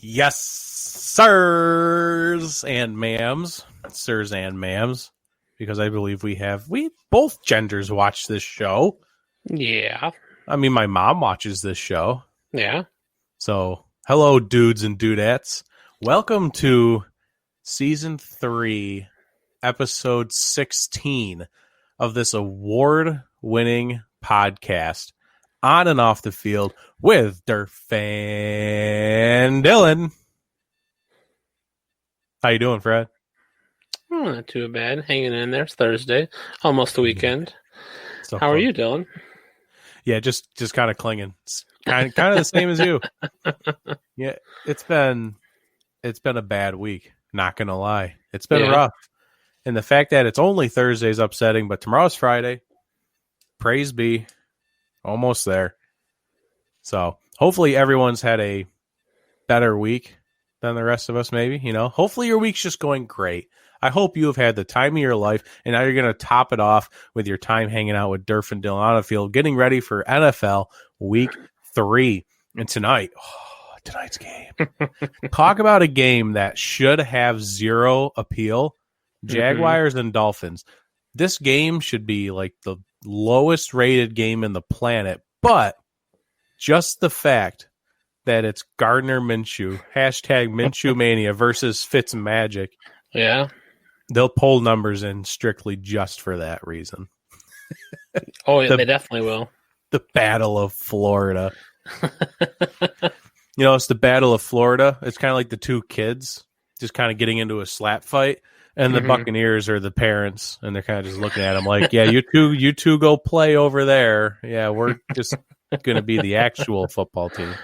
Yes, sirs and ma'ams, because I believe we both genders watch this show. Yeah. I mean, my mom watches this show. Yeah. So, hello, dudes and dudettes. Welcome to season 3, episode 16 of this award-winning podcast, On and Off the Field, with Durf and Dylan. How you doing, Fred? Not too bad. Hanging in there. It's Thursday. Almost the weekend. So How are you, Dylan? Yeah, just kind of clinging. It's kind of the same as you. Yeah, it's been a bad week. Not gonna lie, it's been rough. And the fact that it's only Thursday is upsetting, but tomorrow's Friday. Praise be, almost there. So hopefully everyone's had a better week than the rest of us. Maybe, hopefully your week's just going great. I hope you have had the time of your life, and now you're going to top it off with your time hanging out with Durf and Dylan on the field, getting ready for NFL Week 3. And tonight's game. Talk about a game that should have zero appeal. Jaguars and Dolphins. This game should be like the lowest rated game in the planet, but just the fact that it's Gardner Minshew, hashtag Minshew Mania versus Fitzmagic. Yeah. They'll pull numbers in strictly just for that reason. Oh, yeah, they definitely will. The Battle of Florida. It's the Battle of Florida. It's kind of like the two kids just kind of getting into a slap fight, and the Buccaneers are the parents, and they're kind of just looking at them like, yeah, you two go play over there. Yeah, we're just going to be the actual football team.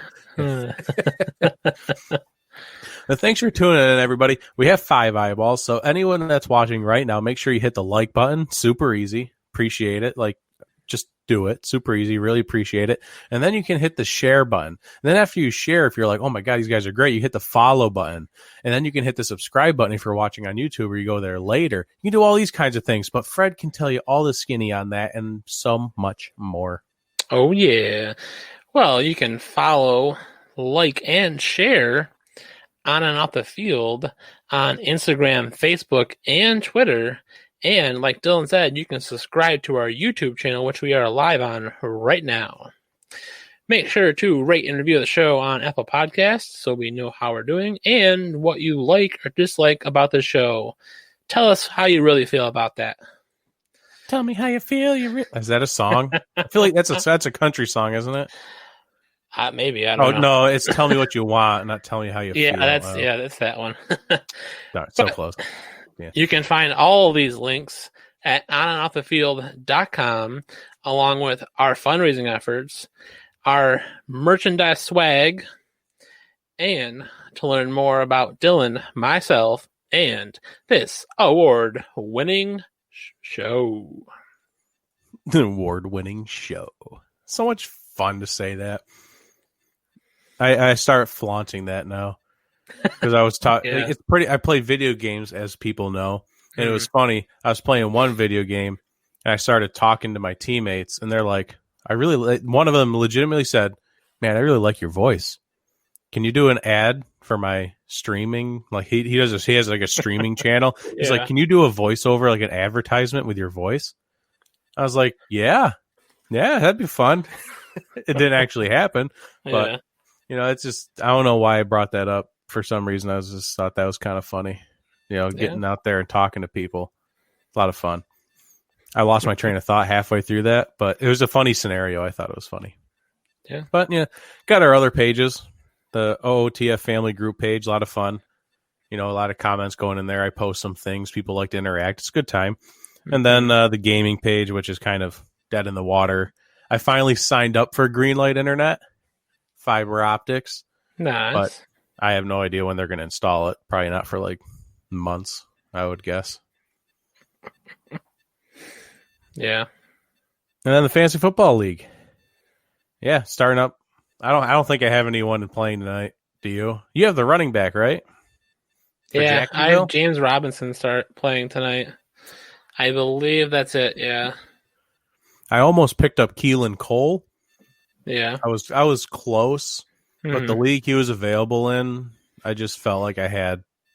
But thanks for tuning in, everybody. We have 5 eyeballs, so anyone that's watching right now, make sure you hit the like button. Super easy. Appreciate it. Just do it. Super easy. Really appreciate it. And then you can hit the share button. And then after you share, if you're like, oh my God, these guys are great, you hit the follow button. And then you can hit the subscribe button if you're watching on YouTube or you go there later. You can do all these kinds of things, but Fred can tell you all the skinny on that and so much more. Oh, yeah. Well, you can follow, like, and share On and Off the Field on Instagram, Facebook, and Twitter. And like Dylan said, you can subscribe to our YouTube channel, which we are live on right now. Make sure to rate and review the show on Apple Podcasts so we know how we're doing and what you like or dislike about the show. Tell us how you really feel about that. Tell me how you feel. Is that a song? I feel like that's a country song, isn't it? Maybe. I don't know. No, it's Tell Me What You Want, not Tell Me How You Feel. That's that one. No, so close. Yeah. You can find all of these links at onandoffthefield.com, along with our fundraising efforts, our merchandise swag, and to learn more about Dylan, myself, and this award-winning show. The award-winning show. So much fun to say that. I start flaunting that now because I was talking. Yeah. It's pretty. I play video games, as people know, and it was funny. I was playing one video game, and I started talking to my teammates, and they're like, one of them legitimately said, "Man, I really like your voice. Can you do an ad for my streaming?" Like he has like a streaming channel. He's like, "Can you do a voiceover, like an advertisement with your voice?" I was like, "Yeah, that'd be fun." It didn't actually happen, but it's just, I don't know why I brought that up. For some reason, I just thought that was kind of funny. Getting out there and talking to people. It's a lot of fun. I lost my train of thought halfway through that, but it was a funny scenario. I thought it was funny. Yeah. But got our other pages. The OOTF family group page, a lot of fun. A lot of comments going in there. I post some things. People like to interact. It's a good time. And then the gaming page, which is kind of dead in the water. I finally signed up for Greenlight Internet, fiber optics. Nice. But I have no idea when they're going to install it. Probably not for like months, I would guess. Yeah. And then the Fantasy Football League. Yeah, starting up. I don't think I have anyone playing tonight. Do you? You have the running back, right? Yeah, I have James Robinson start playing tonight. I believe that's it. Yeah. I almost picked up Keelan Cole. Yeah. I was close, but the league he was available in, I just felt like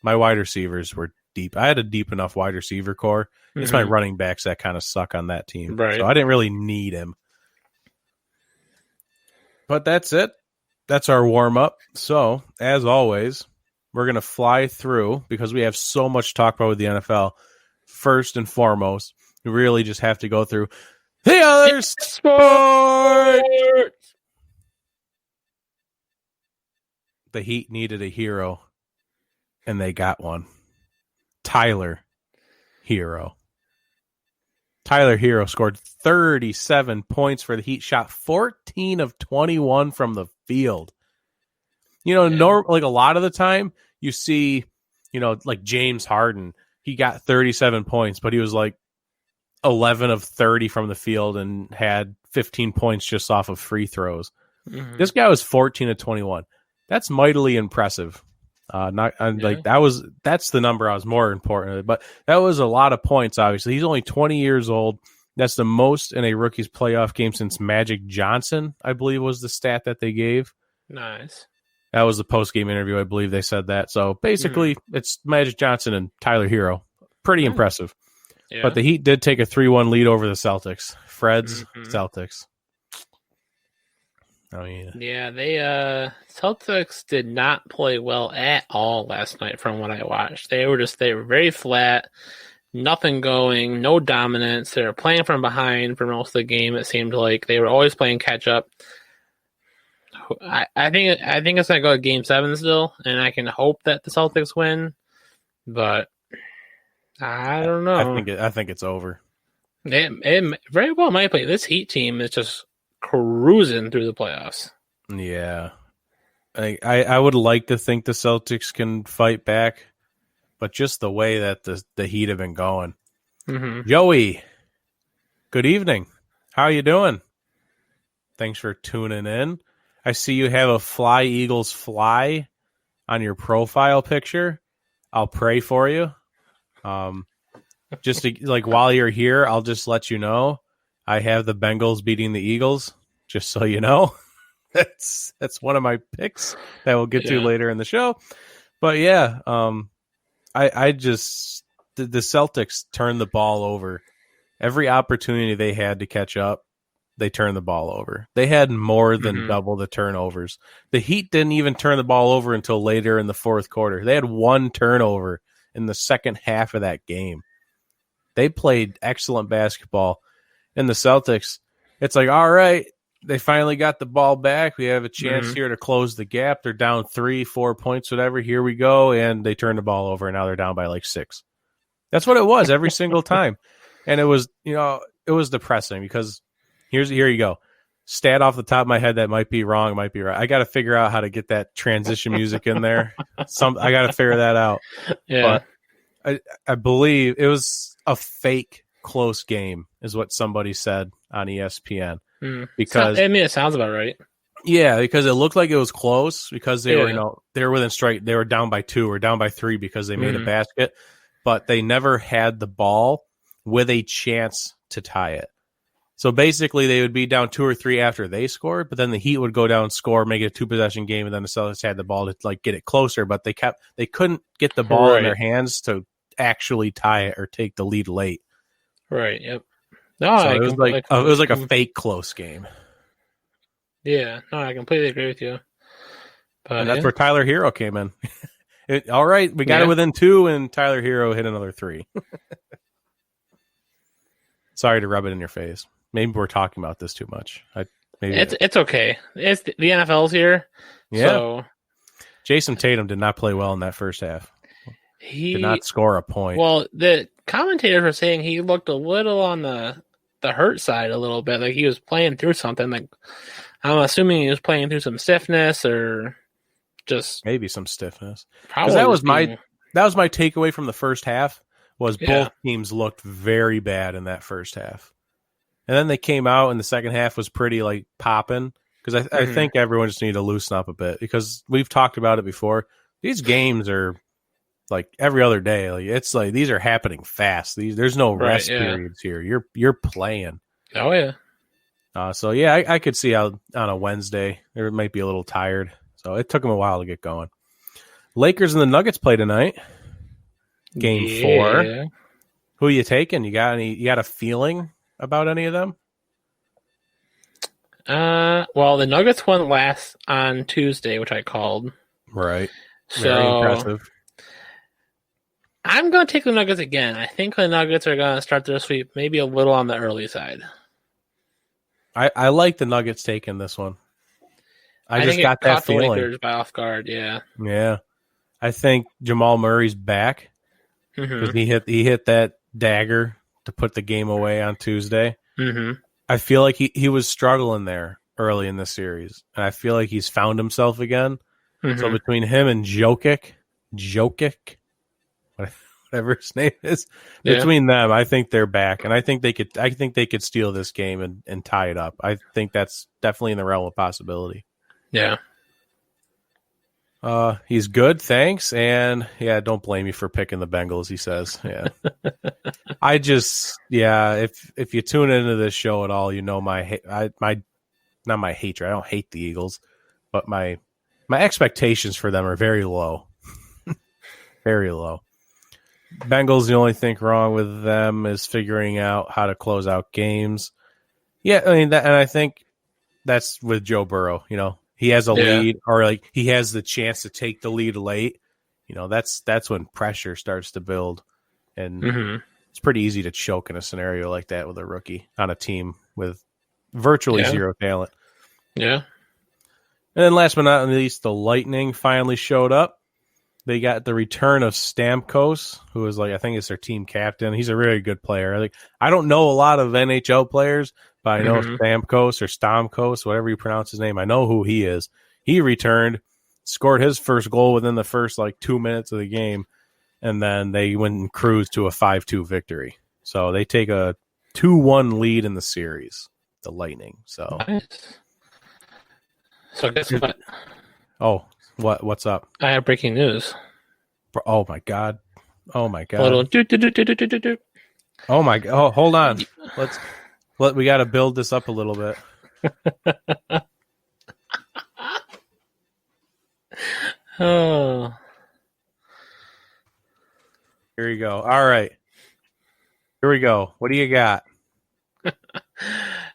my wide receivers were deep. I had a deep enough wide receiver core. It's my running backs that kind of suck on that team. Right. So I didn't really need him. But that's it. That's our warm-up. So, as always, we're going to fly through because we have so much to talk about with the NFL. First and foremost, we really just have to go through the other sport. The Heat needed a hero, and they got one. Tyler Hero. Tyler Hero scored 37 points for the Heat, shot 14 of 21 from the field. Like a lot of the time you see, like James Harden, he got 37 points, but he was like 11 of 30 from the field and had 15 points just off of free throws. Mm-hmm. This guy was 14 of 21. That's mightily impressive. That's the number I was more important, but that was a lot of points. Obviously, he's only 20 years old. That's the most in a rookie's playoff game since Magic Johnson, I believe, was the stat that they gave. Nice. That was the post-game interview. I believe they said that. So basically, it's Magic Johnson and Tyler Hero. Pretty impressive. Yeah. But the Heat did take a 3-1 lead over the Celtics. Fred's Celtics. Oh yeah. They Celtics did not play well at all last night from what I watched. They were very flat, nothing going, no dominance. They were playing from behind for most of the game. It seemed like they were always playing catch up. I think it's gonna go to Game 7 still, and I can hope that the Celtics win, but I don't know. I think it's over. It very well might be. This Heat team is just cruising through the playoffs. Yeah. I would like to think the Celtics can fight back, but just the way that the Heat have been going. Mm-hmm. Joey, good evening. How you doing? Thanks for tuning in. I see you have a Fly Eagles Fly on your profile picture. I'll pray for you. Just to, while you're here, I'll just let you know I have the Bengals beating the Eagles, just so you know. That's one of my picks that we'll get to later in the show. But yeah, I just the Celtics turned the ball over. Every opportunity they had to catch up, they turned the ball over. They had more than double the turnovers. The Heat didn't even turn the ball over until later in the fourth quarter. They had one turnover in the second half of that game. They played excellent basketball. And the Celtics, it's like, all right, they finally got the ball back. We have a chance here to close the gap. They're down 3-4 points, whatever. Here we go. And they turned the ball over, and now they're down by like 6. That's what it was every single time. And it was, it was depressing because here you go. Stat off the top of my head that might be wrong, might be right. I got to figure out how to get that transition music in there. I got to figure that out. Yeah. But I believe it was a fake close game is what somebody said on ESPN. Because it sounds about right. Yeah, because it looked like it was close because they were, they were within strike. They were down by 2 or down by 3 because they made a basket, but they never had the ball with a chance to tie it. So basically, they would be down 2 or 3 after they scored, but then the Heat would go down, score, make it a 2-possession game, and then the Celtics had the ball to get it closer. But they couldn't get the ball in their hands to actually tie it or take the lead late. Right. Yep. No, so it was like a fake close game. Yeah. No, I completely agree with you. But and that's where Tyler Hero came in. All right, we got it within 2, and Tyler Hero hit another 3. Sorry to rub it in your face. Maybe we're talking about this too much. It's okay. It's the NFL's here. Yeah. So. Jason Tatum did not play well in that first half. He did not score a point. Well, the commentators were saying he looked a little on the hurt side a little bit. Like he was playing through something. Like I'm assuming he was playing through some stiffness or just maybe some stiffness. Because that was my takeaway from the first half was both teams looked very bad in that first half. And then they came out and the second half was pretty like popping because I think everyone just needed to loosen up a bit because we've talked about it before. These games are like every other day. Like it's like these are happening fast. There's no rest periods here. You're playing. Oh yeah. So yeah, I could see how on a Wednesday they might be a little tired. So it took them a while to get going. Lakers and the Nuggets play tonight. Game 4. Yeah. Who are you taking? You got a feeling about any of them? Well, the Nuggets won last on Tuesday, which I called. Right. Very impressive. I'm going to take the Nuggets again. I think the Nuggets are going to start their sweep maybe a little on the early side. I like the Nuggets taking this one. I just think got it that caught feeling. The Lakers by off guard, yeah. Yeah. I think Jamal Murray's back because he hit that dagger to put the game away on Tuesday. Mm-hmm. I feel like he was struggling there early in the series, and I feel like he's found himself again. Mm-hmm. So between him and Jokic, whatever his name is, between them, I think they're back, and I think they could steal this game and tie it up. I think that's definitely in the realm of possibility. Yeah. He's good, thanks, and don't blame me for picking the Bengals. He says, if you tune into this show at all, you know not my hatred. I don't hate the Eagles, but my expectations for them are very low, very low. Bengals, the only thing wrong with them is figuring out how to close out games. Yeah, I mean, and I think that's with Joe Burrow. You know, he has a lead, or like he has the chance to take the lead late. You know, that's when pressure starts to build, and it's pretty easy to choke in a scenario like that with a rookie on a team with virtually zero talent. Yeah. And then last but not least, the Lightning finally showed up. They got the return of Stamkos, who is I think it's their team captain. He's a really good player. I don't know a lot of NHL players, but I know Stamkos or Stamkos, whatever you pronounce his name. I know who he is. He returned, scored his first goal within the first 2 minutes of the game, and then they went and cruised to a 5-2 victory. So they take a 2-1 lead in the series, the Lightning. So, nice. So guess what? Oh, what's up? I have breaking news. Oh my god! Oh my god! A little do. Oh my! Oh, hold on. We got to build this up a little bit. Oh. Here we go. All right. Here we go. What do you got?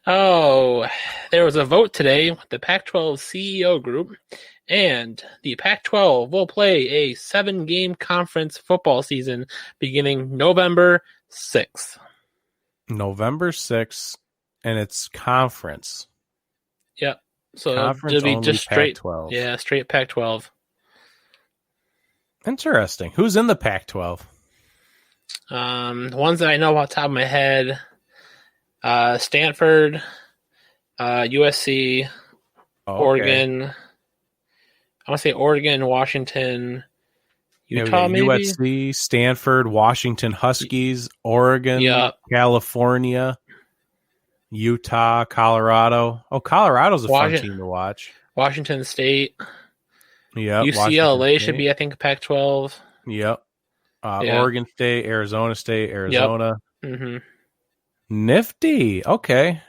Oh, there was a vote today with the Pac-12 CEO group, and the Pac-12 will play a 7-game conference football season beginning November 6th. November 6th, and it's conference. Yep. So conference it'll be just straight Pac-12. Yeah, straight Pac-12. Interesting. Who's in the Pac-12? Ones that I know off the top of my head, Stanford, USC, Oregon. I want to say Oregon, Washington, Utah, maybe? USC, Stanford, Washington Huskies, Oregon, California, Utah, Colorado. Oh, Colorado's a fun team to watch. Washington State. Yeah. UCLA should be, I think, Pac-12. Yep. Oregon State, Arizona. Yep. Mm-hmm. Nifty. Okay.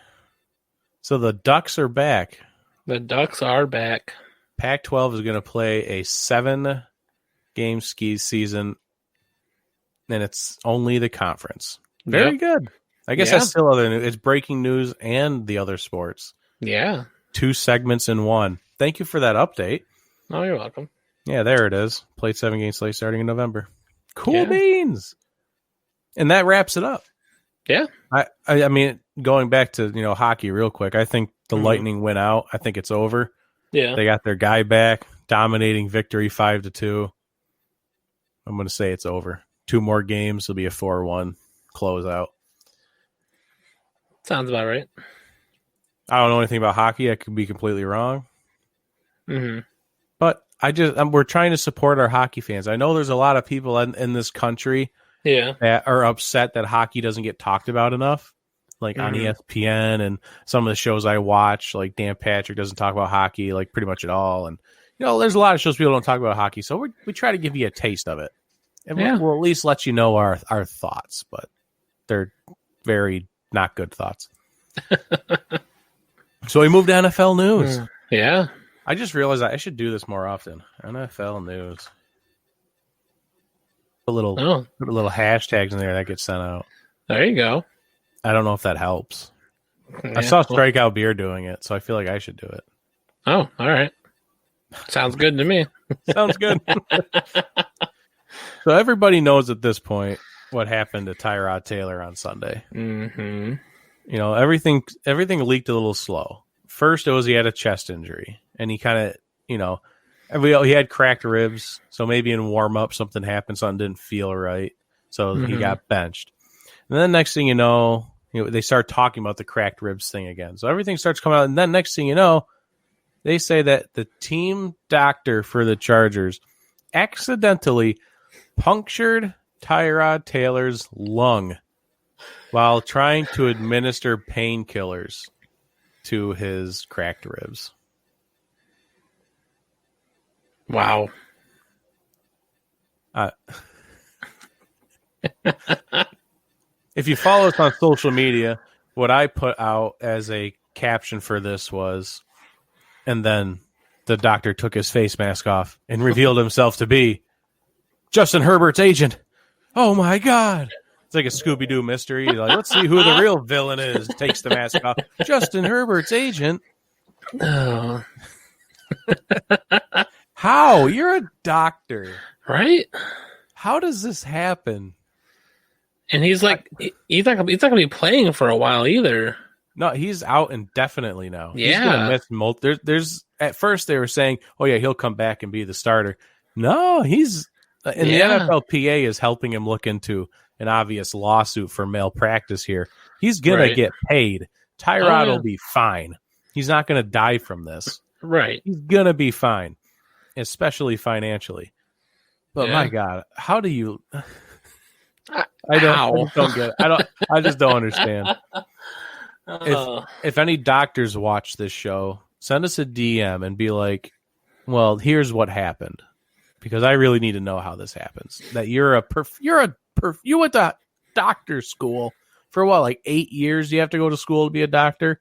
So the Ducks are back. The Ducks are back. Pac-12 is going to play a 7-game ski season, and it's only the conference. Very good. I guess that's still other news. It's breaking news and the other sports. Yeah. 2 segments in one. Thank you for that update. Oh, you're welcome. Yeah, there it is. Played 7-game slate starting in November. Cool beans. And that wraps it up. Yeah. I mean, going back to hockey real quick, I think the Lightning went out. I think it's over. Yeah. They got their guy back, dominating victory 5-2. I'm going to say it's over. 2 more games, it'll be a 4-1 closeout. Sounds about right. I don't know anything about hockey. I could be completely wrong. Mm-hmm. But we're trying to support our hockey fans. I know there's a lot of people in this country that are upset that hockey doesn't get talked about enough, on ESPN and some of the shows I watch. Like Dan Patrick doesn't talk about hockey pretty much at all, and there's a lot of shows people don't talk about hockey. So we try to give you a taste of it, and we'll at least let you know our thoughts, but they're very not good thoughts. So we moved to NFL news. Yeah. I just realized I should do this more often. NFL news. Put little hashtags in there that get sent out. There you go. I don't know if that helps. Yeah, I saw Strikeout Beer doing it, so I feel like I should do it. Oh, all right. Sounds good to me. Sounds good. So everybody knows at this point what happened to Tyrod Taylor on Sunday. Mm-hmm. You know, everything leaked a little slow. First, it was he had a chest injury, and he kind of, you know, he had cracked ribs, so maybe in warm-up something happened, something didn't feel right, so he got benched. And then next thing you know, they start talking about the cracked ribs thing again. So everything starts coming out, and then next thing you know, they say that the team doctor for the Chargers accidentally punctured Tyrod Taylor's lung while trying to administer painkillers to his cracked ribs. Wow. If you follow us on social media, what I put out as a caption for this was, and then the doctor took his face mask off and revealed himself to be Justin Herbert's agent. Oh my God. It's like a Scooby-Doo mystery. You're like, let's see who the real villain is. Takes the mask off. Justin Herbert's agent. Oh. How? You're a doctor. Right? How does this happen? And he's like, he's not going to be playing for a while either. No, he's out indefinitely now. Yeah. He's going to miss there's at first they were saying, oh yeah, he'll come back and be the starter. No, he's the NFLPA is helping him look into an obvious lawsuit for malpractice here. He's going to get paid. Tyrod will be fine. He's not going to die from this. Right. He's going to be fine, especially financially. But my God, how do you I just don't get it. I just don't understand. If any doctors watch this show, send us a DM and be like, well, here's what happened, because I really need to know how this happens. That you went to doctor school for what, like 8 years? You have to go to school to be a doctor,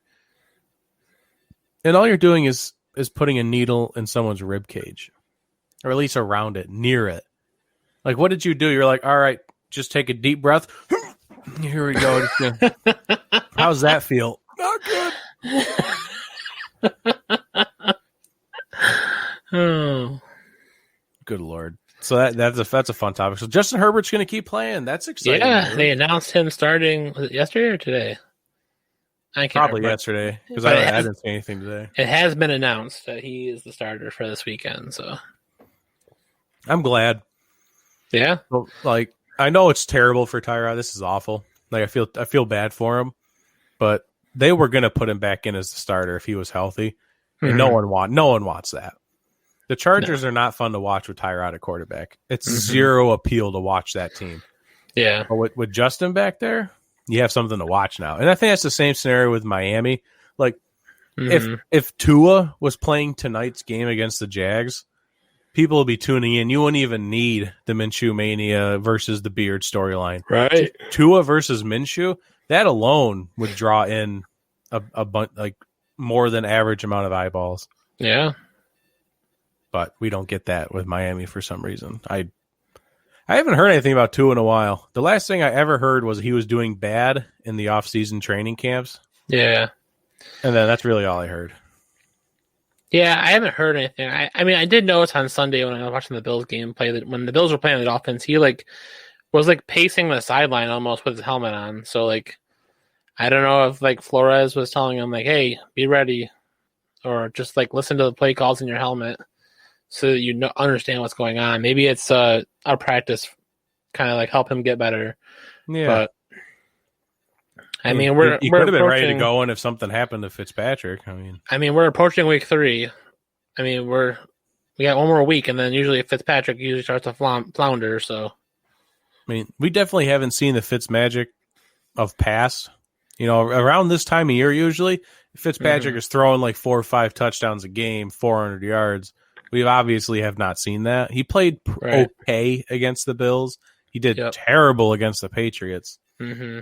and all you're doing is putting a needle in someone's rib cage, or at least around it, near it. Like, what did you do? You're like, all right, just take a deep breath. Here we go. How's that feel? Not good. Oh, good Lord. So that's a fun topic. So Justin Herbert's going to keep playing. That's exciting. Yeah, they announced him starting. Was it yesterday or today? I can't Probably remember. Yesterday, because I didn't see anything today. It has been announced that he is the starter for this weekend. So I'm glad. Yeah. Well, like, I know it's terrible for Tyrod. This is awful. Like, I feel bad for him, but they were going to put him back in as the starter if he was healthy. And no one wants that. The Chargers are not fun to watch with Tyrod at quarterback. It's zero appeal to watch that team. Yeah. But with Justin back there, you have something to watch now. And I think that's the same scenario with Miami. Like, if Tua was playing tonight's game against the Jags, people will be tuning in. You wouldn't even need the Minshew Mania versus the Beard storyline. Right. Tua versus Minshew, that alone would draw in a bunch, like, more than average amount of eyeballs. Yeah. But we don't get that with Miami for some reason. I haven't heard anything about Tua in a while. The last thing I ever heard was he was doing bad in the off-season training camps. Yeah. And then that's really all I heard. Yeah, I haven't heard anything. I mean, I did notice on Sunday when I was watching the Bills game play that when the Bills were playing the Dolphins, he was pacing the sideline almost with his helmet on. So I don't know if Flores was telling him hey, be ready, or just listen to the play calls in your helmet so that you understand what's going on. Maybe it's our practice kind of help him get better. Yeah. But I mean, he we're could have been ready to approaching- go in if something happened to Fitzpatrick. I mean, we're approaching week 3. I mean, we got one more week, and then usually Fitzpatrick usually starts to flounder. So, I mean, we definitely haven't seen the Fitzmagic of past. You know, around this time of year, usually Fitzpatrick is throwing 4 or 5 touchdowns a game, 400 yards. We obviously have not seen that. He played okay against the Bills. He did terrible against the Patriots. Mm-hmm.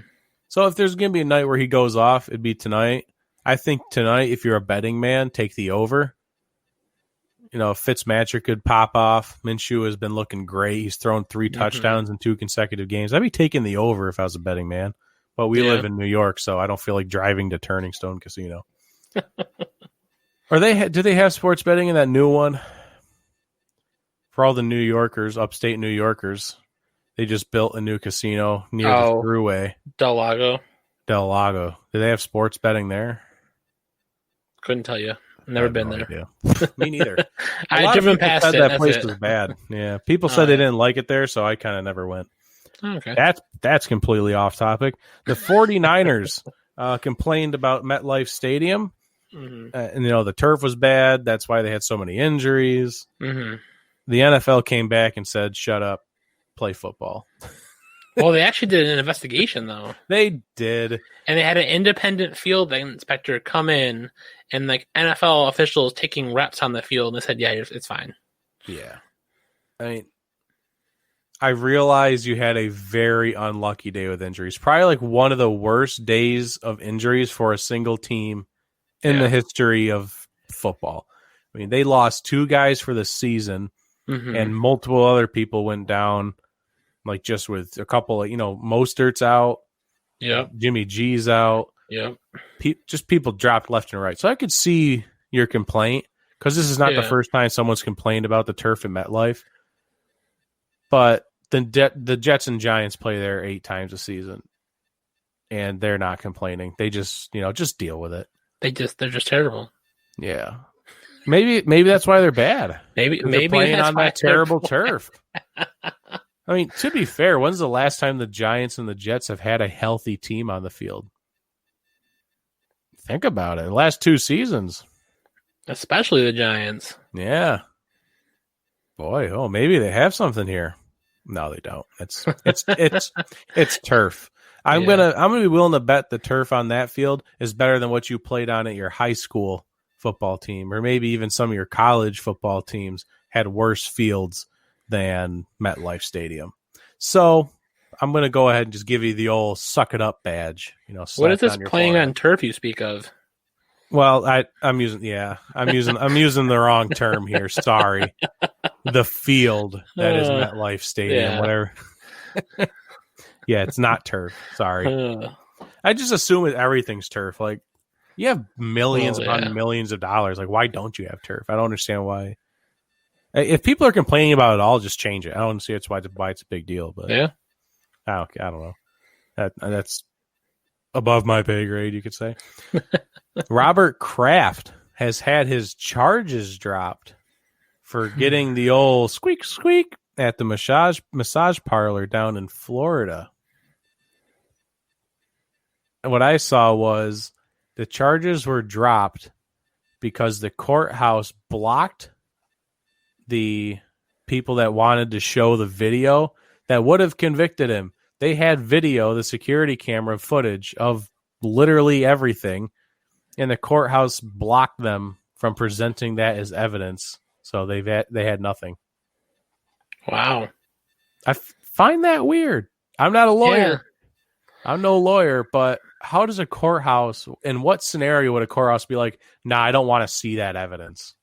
So if there's going to be a night where he goes off, it'd be tonight. I think tonight, if you're a betting man, take the over. Fitzmagic could pop off. Minshew has been looking great. He's thrown 3 touchdowns in 2 consecutive games. I'd be taking the over if I was a betting man. But we live in New York, so I don't feel like driving to Turning Stone Casino. Do they have sports betting in that new one? For all the New Yorkers, upstate New Yorkers, they just built a new casino near the Thruway. Del Lago. Do they have sports betting there? Couldn't tell you. Never been there. Me neither. I've driven past it. That place was bad. Yeah, people said they didn't like it there, so I kind of never went. Okay, that's completely off topic. The 49ers complained about MetLife Stadium, and the turf was bad. That's why they had so many injuries. The NFL came back and said, "Shut up, play football." Well, they actually did an investigation, though. They did. And they had an independent field inspector come in and, NFL officials taking reps on the field, and they said, yeah, it's fine. Yeah. I mean, I realize you had a very unlucky day with injuries. Probably, one of the worst days of injuries for a single team in the history of football. I mean, they lost 2 guys for the season, and multiple other people went down. Just with a couple of, Mostert's out. Yeah. Jimmy G's out. Yeah. Just people dropped left and right. So I could see your complaint because this is not the first time someone's complained about the turf at MetLife. But the Jets and Giants play there 8 times a season. And they're not complaining. They just, just deal with it. They're just terrible. Yeah. Maybe that's why they're bad. Maybe playing on that terrible turf. I mean, to be fair, when's the last time the Giants and the Jets have had a healthy team on the field? Think about it. The last 2 seasons. Especially the Giants. Yeah. Boy, maybe they have something here. No, they don't. It's turf. I'm gonna be willing to bet the turf on that field is better than what you played on at your high school football team, or maybe even some of your college football teams had worse fields than MetLife Stadium. So I'm going to go ahead and just give you the old suck it up badge. What is this playing on turf you speak of? Well, I'm using the wrong term here. Sorry. The field that is MetLife Stadium, whatever. Yeah, it's not turf. Sorry. I just assume everything's turf. You have millions upon millions of dollars. Why don't you have turf? I don't understand why. If people are complaining about it all, just change it. I don't see why it's a big deal, but I don't know. That's above my pay grade, you could say. Robert Kraft has had his charges dropped for getting the old squeak squeak at the massage parlor down in Florida. And what I saw was the charges were dropped because the courthouse blocked the people that wanted to show the video that would have convicted him. They had video, the security camera footage of literally everything, and the courthouse blocked them from presenting that as evidence. So they had nothing. Wow. I find that weird. I'm not a lawyer. I'm no lawyer, but how does a courthouse, in what scenario would a courthouse be like, nah, I don't want to see that evidence?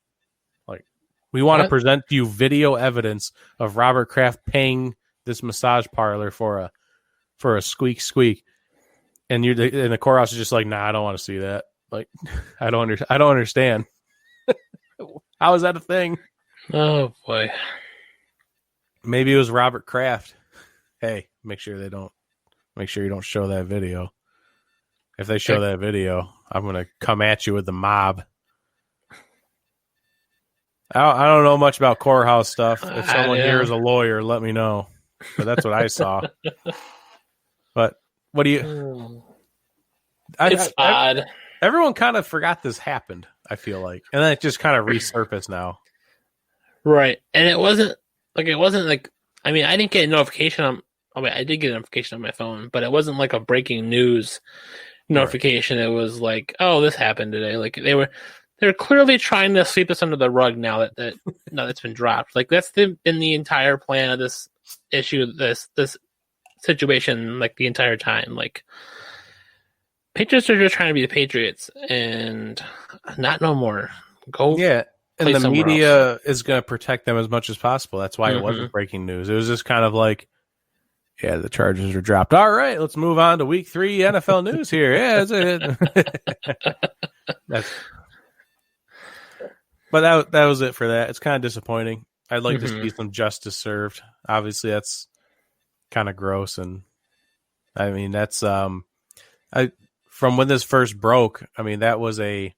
We want to present you video evidence of Robert Kraft paying this massage parlor for a squeak squeak, and the courthouse is just like, nah, I don't want to see that. I don't understand. How is that a thing? Oh boy. Maybe it was Robert Kraft. Hey, make sure you don't show that video. If they show that video, I'm gonna come at you with the mob. I don't know much about courthouse stuff. If someone here is a lawyer, let me know. But that's what I saw. But what do you... It's odd. Everyone kind of forgot this happened, I feel like. And then it just kind of resurfaced now. Right. And it wasn't like... I mean, I didn't get a notification I did get a notification on my phone, but it wasn't like a breaking news notification. Right. It was like, oh, this happened today. They're clearly trying to sweep this under the rug now that it's been dropped. That's been the entire plan of this issue, this situation, the entire time. Patriots are just trying to be the Patriots and not no more. Go. Yeah, play and the somewhere else. media is going to protect them as much as possible. That's why it wasn't Mhm. breaking news. It was just kind of like, yeah, the Chargers are dropped. All right, let's move on to week 3 NFL news here. Yeah, but that was it for that. It's kind of disappointing. I'd like to see some justice served. Obviously, that's kind of gross, and I mean that's I from when this first broke. I mean that was a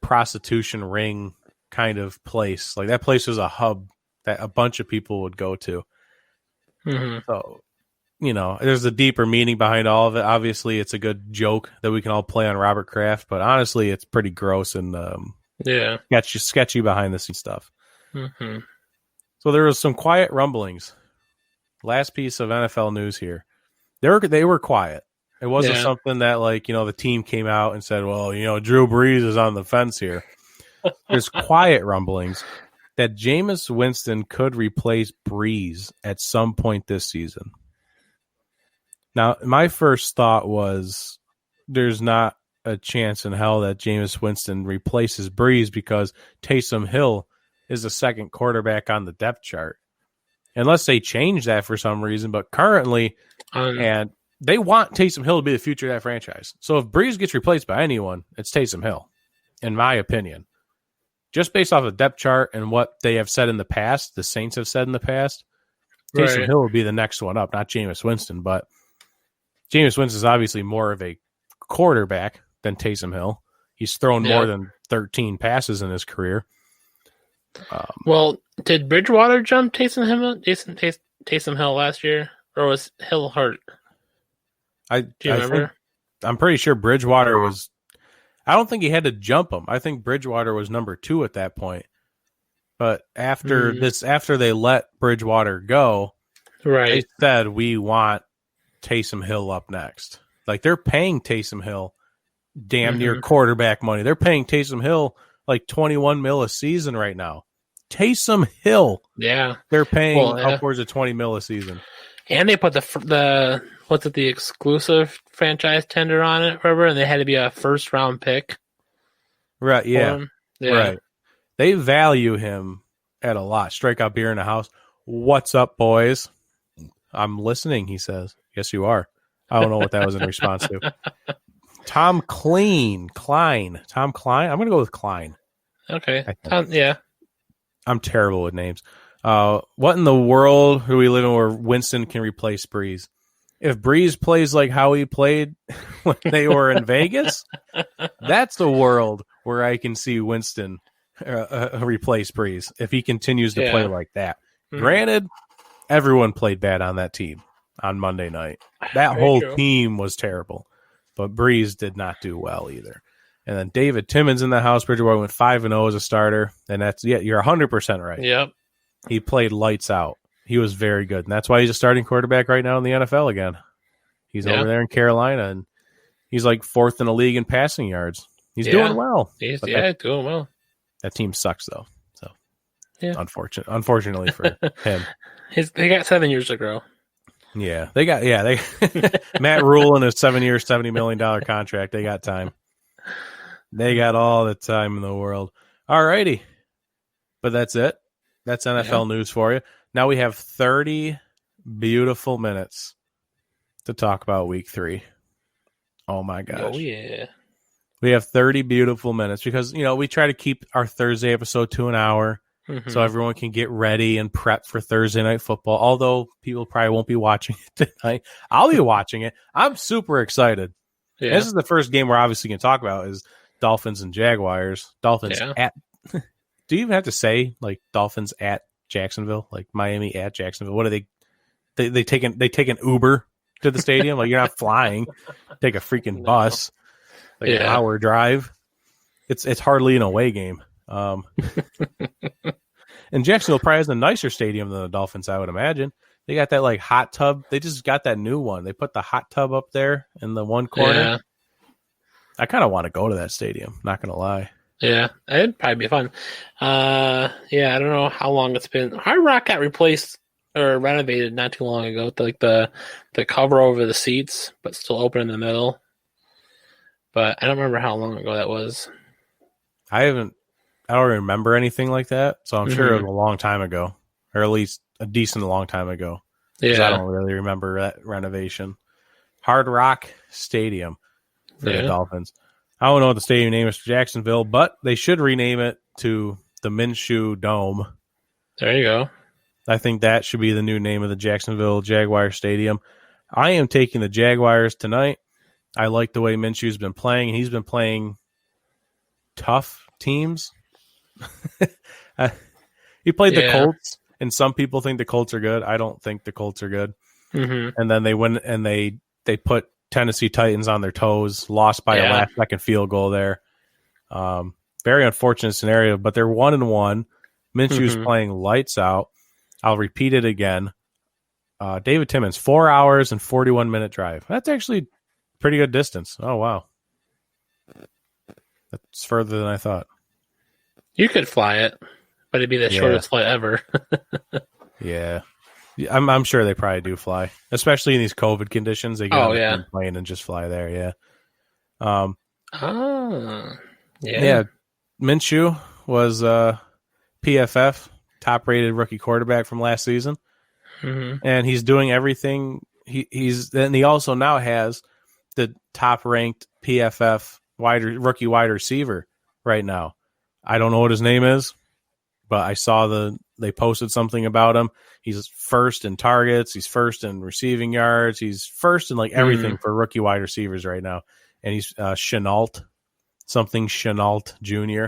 prostitution ring kind of place. Like that place was a hub that a bunch of people would go to. So, you know, there's a deeper meaning behind all of it. Obviously, it's a good joke that we can all play on Robert Kraft, but honestly, it's pretty gross and sketchy behind the scenes stuff. So there was some quiet rumblings. Last piece of NFL news here. They were quiet. It wasn't something that, like, you know, the team came out and said, well, you know, Drew Brees is on the fence here. There's quiet rumblings that Jameis Winston could replace Brees at some point this season. Now, my first thought was there's not a chance in hell that Jameis Winston replaces Brees because Taysom Hill is the second quarterback on the depth chart. Unless they change that for some reason, but currently, and they want Taysom Hill to be the future of that franchise. So if Brees gets replaced by anyone, it's Taysom Hill, in my opinion. Just based off the depth chart and what they have said in the past, the Saints have said in the past, Taysom Hill will be the next one up, not Jameis Winston. But Jameis Winston is obviously more of a quarterback than Taysom Hill. He's thrown more than 13 passes in his career. Well, did Bridgewater jump Taysom Hill last year, or was Hill hurt? Do you remember? I'm pretty sure Bridgewater was. I don't think he had to jump him. I think Bridgewater was number 2 at that point. But after they let Bridgewater go, they said we want Taysom Hill up next. Like they're paying Taysom Hill damn near quarterback money. They're paying Taysom Hill like $21 million a season right now. Taysom Hill. Yeah. They're paying upwards of $20 million a season. And they put the exclusive franchise tender on it, whatever, and they had to be a first round pick. Right, yeah. Right. They value him at a lot. Strikeout beer in the house. What's up, boys? I'm listening, he says. Yes, you are. I don't know what that was in response to. Tom Klein. I'm going to go with Klein. Okay. I'm terrible with names. What in the world do we live in where Winston can replace Brees? If Brees plays like how he played when they were in Vegas, that's the world where I can see Winston replace Brees if he continues to play like that. Granted, everyone played bad on that team on Monday night. That whole team was terrible, but Brees did not do well either. And then David Timmons in the house. Bridgewater went 5-0 as a starter, and that's you're 100% right. Yep, he played lights out. He was very good, and that's why he's a starting quarterback right now in the NFL again. He's over there in Carolina, and he's like 4th in the league in passing yards. He's doing well. He's doing well. That team sucks, though. So, unfortunately for him. They got 7 years to grow. Yeah, they Matt Rule in a 7-year, $70 million contract. They got time. They got all the time in the world. All righty. But that's it. That's NFL news for you. Now we have 30 beautiful minutes to talk about week 3. Oh, my gosh. Oh, yeah. We have 30 beautiful minutes because, you know, we try to keep our Thursday episode to an hour so everyone can get ready and prep for Thursday Night Football, although people probably won't be watching it tonight. I'll be watching it. I'm super excited. Yeah. This is the first game we're obviously going to talk about is Dolphins and Jaguars. Dolphins at – do you even have to say, like, Dolphins at Jacksonville? Like, Miami at Jacksonville? What are they – they take an Uber to the stadium? Like, you're not flying. Take a freaking bus. Like an hour drive. It's hardly an away game. And Jacksonville probably has a nicer stadium than the Dolphins, I would imagine. They got that like hot tub. They just got that new one. They put the hot tub up there in the one corner. Yeah. I kind of want to go to that stadium. Not gonna lie. Yeah, it'd probably be fun. I don't know how long it's been. Hard Rock got replaced or renovated not too long ago. Like the cover over the seats, but still open in the middle. But I don't remember how long ago that was. I haven't remember anything like that. So I'm sure it Mm-hmm. was a long time ago, or at least a decent long time ago. Because I Yeah. don't really remember that renovation. Hard Rock Stadium for the Yeah. Dolphins. I don't know what the stadium name is for Jacksonville, but they should rename it to the Minshew Dome. There you go. I think that should be the new name of the Jacksonville Jaguar Stadium. I am taking the Jaguars tonight. I like the way Minshew's been playing, and he's been playing tough teams. He played the Colts, and some people think the Colts are good. I don't think the Colts are good. Mm-hmm. And then they went and they put Tennessee Titans on their toes, lost by a last-second field goal there. Very unfortunate scenario, but they're 1-1. Minshew's playing lights out. I'll repeat it again. David Timmons, 4 hours and 41-minute drive. That's actually pretty good distance. Oh, wow. That's further than I thought. You could fly it, but it'd be the shortest flight ever. Yeah. I'm sure they probably do fly, especially in these COVID conditions. They get on the plane and just fly there, yeah. Minshew was PFF, top-rated rookie quarterback from last season, and he's doing everything. He also now has the top-ranked PFF rookie wide receiver right now. I don't know what his name is, but I saw they posted something about him. He's first in targets. He's first in receiving yards. He's first in like everything for rookie wide receivers right now. And he's Chenault Jr.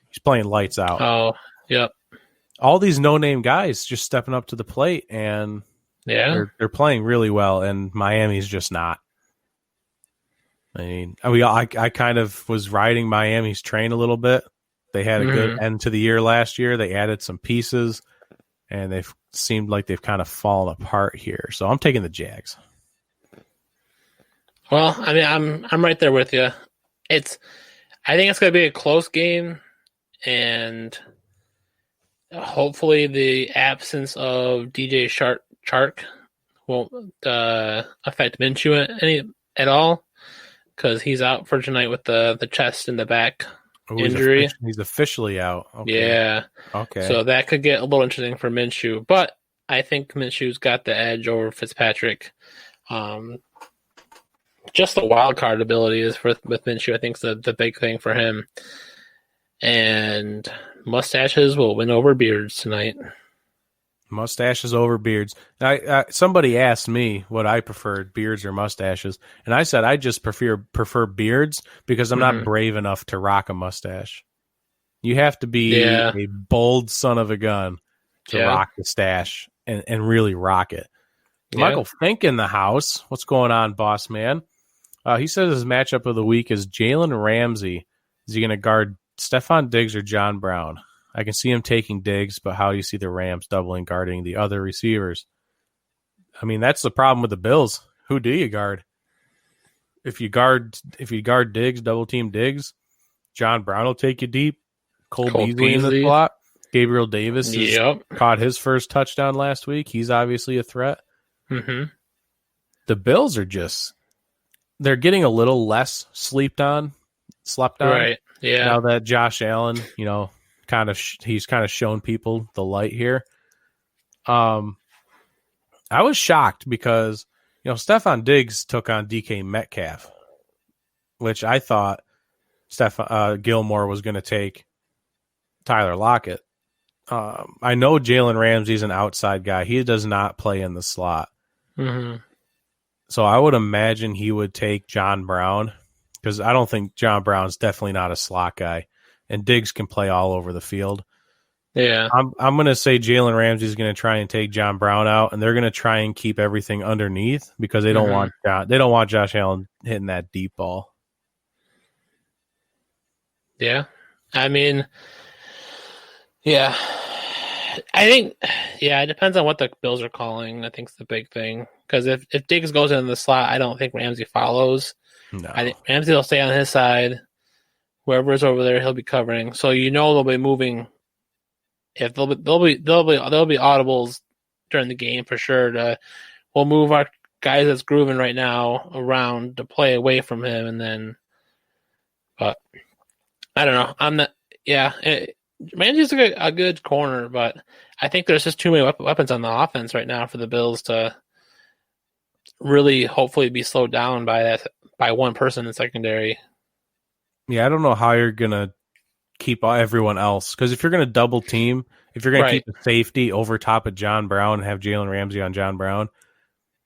He's playing lights out. Oh, yep. All these no-name guys just stepping up to the plate, and they're playing really well, and Miami's just not. I kind of was riding Miami's train a little bit. They had a good end to the year last year. They added some pieces, and they've seemed like they've kind of fallen apart here. So I'm taking the Jags. Well, I mean, I'm right there with you. I think it's going to be a close game, and hopefully the absence of DJ Chark won't affect Minshew at all, because he's out for tonight with the chest and the back injury. He's officially out. Okay. Yeah. Okay. So that could get a little interesting for Minshew, but I think Minshew's got the edge over Fitzpatrick. Just the wild card ability is with Minshew. I think is the big thing for him. And mustaches will win over beards tonight. Mustaches over beards. Somebody asked me what I preferred, beards or mustaches, and I said I just prefer beards because I'm not brave enough to rock a mustache. You have to be a bold son of a gun to rock the stash and really rock it. Michael Fink in the house. What's going on, boss man? He says his matchup of the week is Jalen Ramsey. Is he going to guard Stephon Diggs or John Brown? I can see him taking Diggs, but how do you see the Rams doubling guarding the other receivers? I mean, that's the problem with the Bills. Who do you guard? If you guard Diggs, double team Diggs, John Brown will take you deep. Cole Beasley in the slot. Gabriel Davis has caught his first touchdown last week. He's obviously a threat. Mm-hmm. The Bills are they're getting a little less slept on. Right. Yeah. Now that Josh Allen, he's kind of shown people the light here. I was shocked because, Stephon Diggs took on DK Metcalf, which I thought Gilmore was going to take Tyler Lockett. I know Jalen Ramsey's an outside guy. He does not play in the slot. Mm-hmm. So I would imagine he would take John Brown, because I don't think John Brown's definitely not a slot guy, and Diggs can play all over the field. Yeah, I'm going to say Jalen Ramsey's going to try and take John Brown out, and they're going to try and keep everything underneath because they don't want Josh Allen hitting that deep ball. Yeah, I mean, yeah, I think it depends on what the Bills are calling. I think it's the big thing, because if Diggs goes in the slot, I don't think Ramsey follows. No, I think Ramsey will stay on his side. Whoever's over there, he'll be covering. So they'll be moving. If there'll be audibles during the game for sure. We'll move our guys that's grooving right now around to play away from him, but I don't know. I'm not. Yeah, Ramsey's a good corner, but I think there's just too many weapons on the offense right now for the Bills to really hopefully be slowed down by one person in secondary. Yeah, I don't know how you're gonna keep everyone else, because if you're gonna double team, if you're gonna Right. keep a safety over top of John Brown and have Jalen Ramsey on John Brown,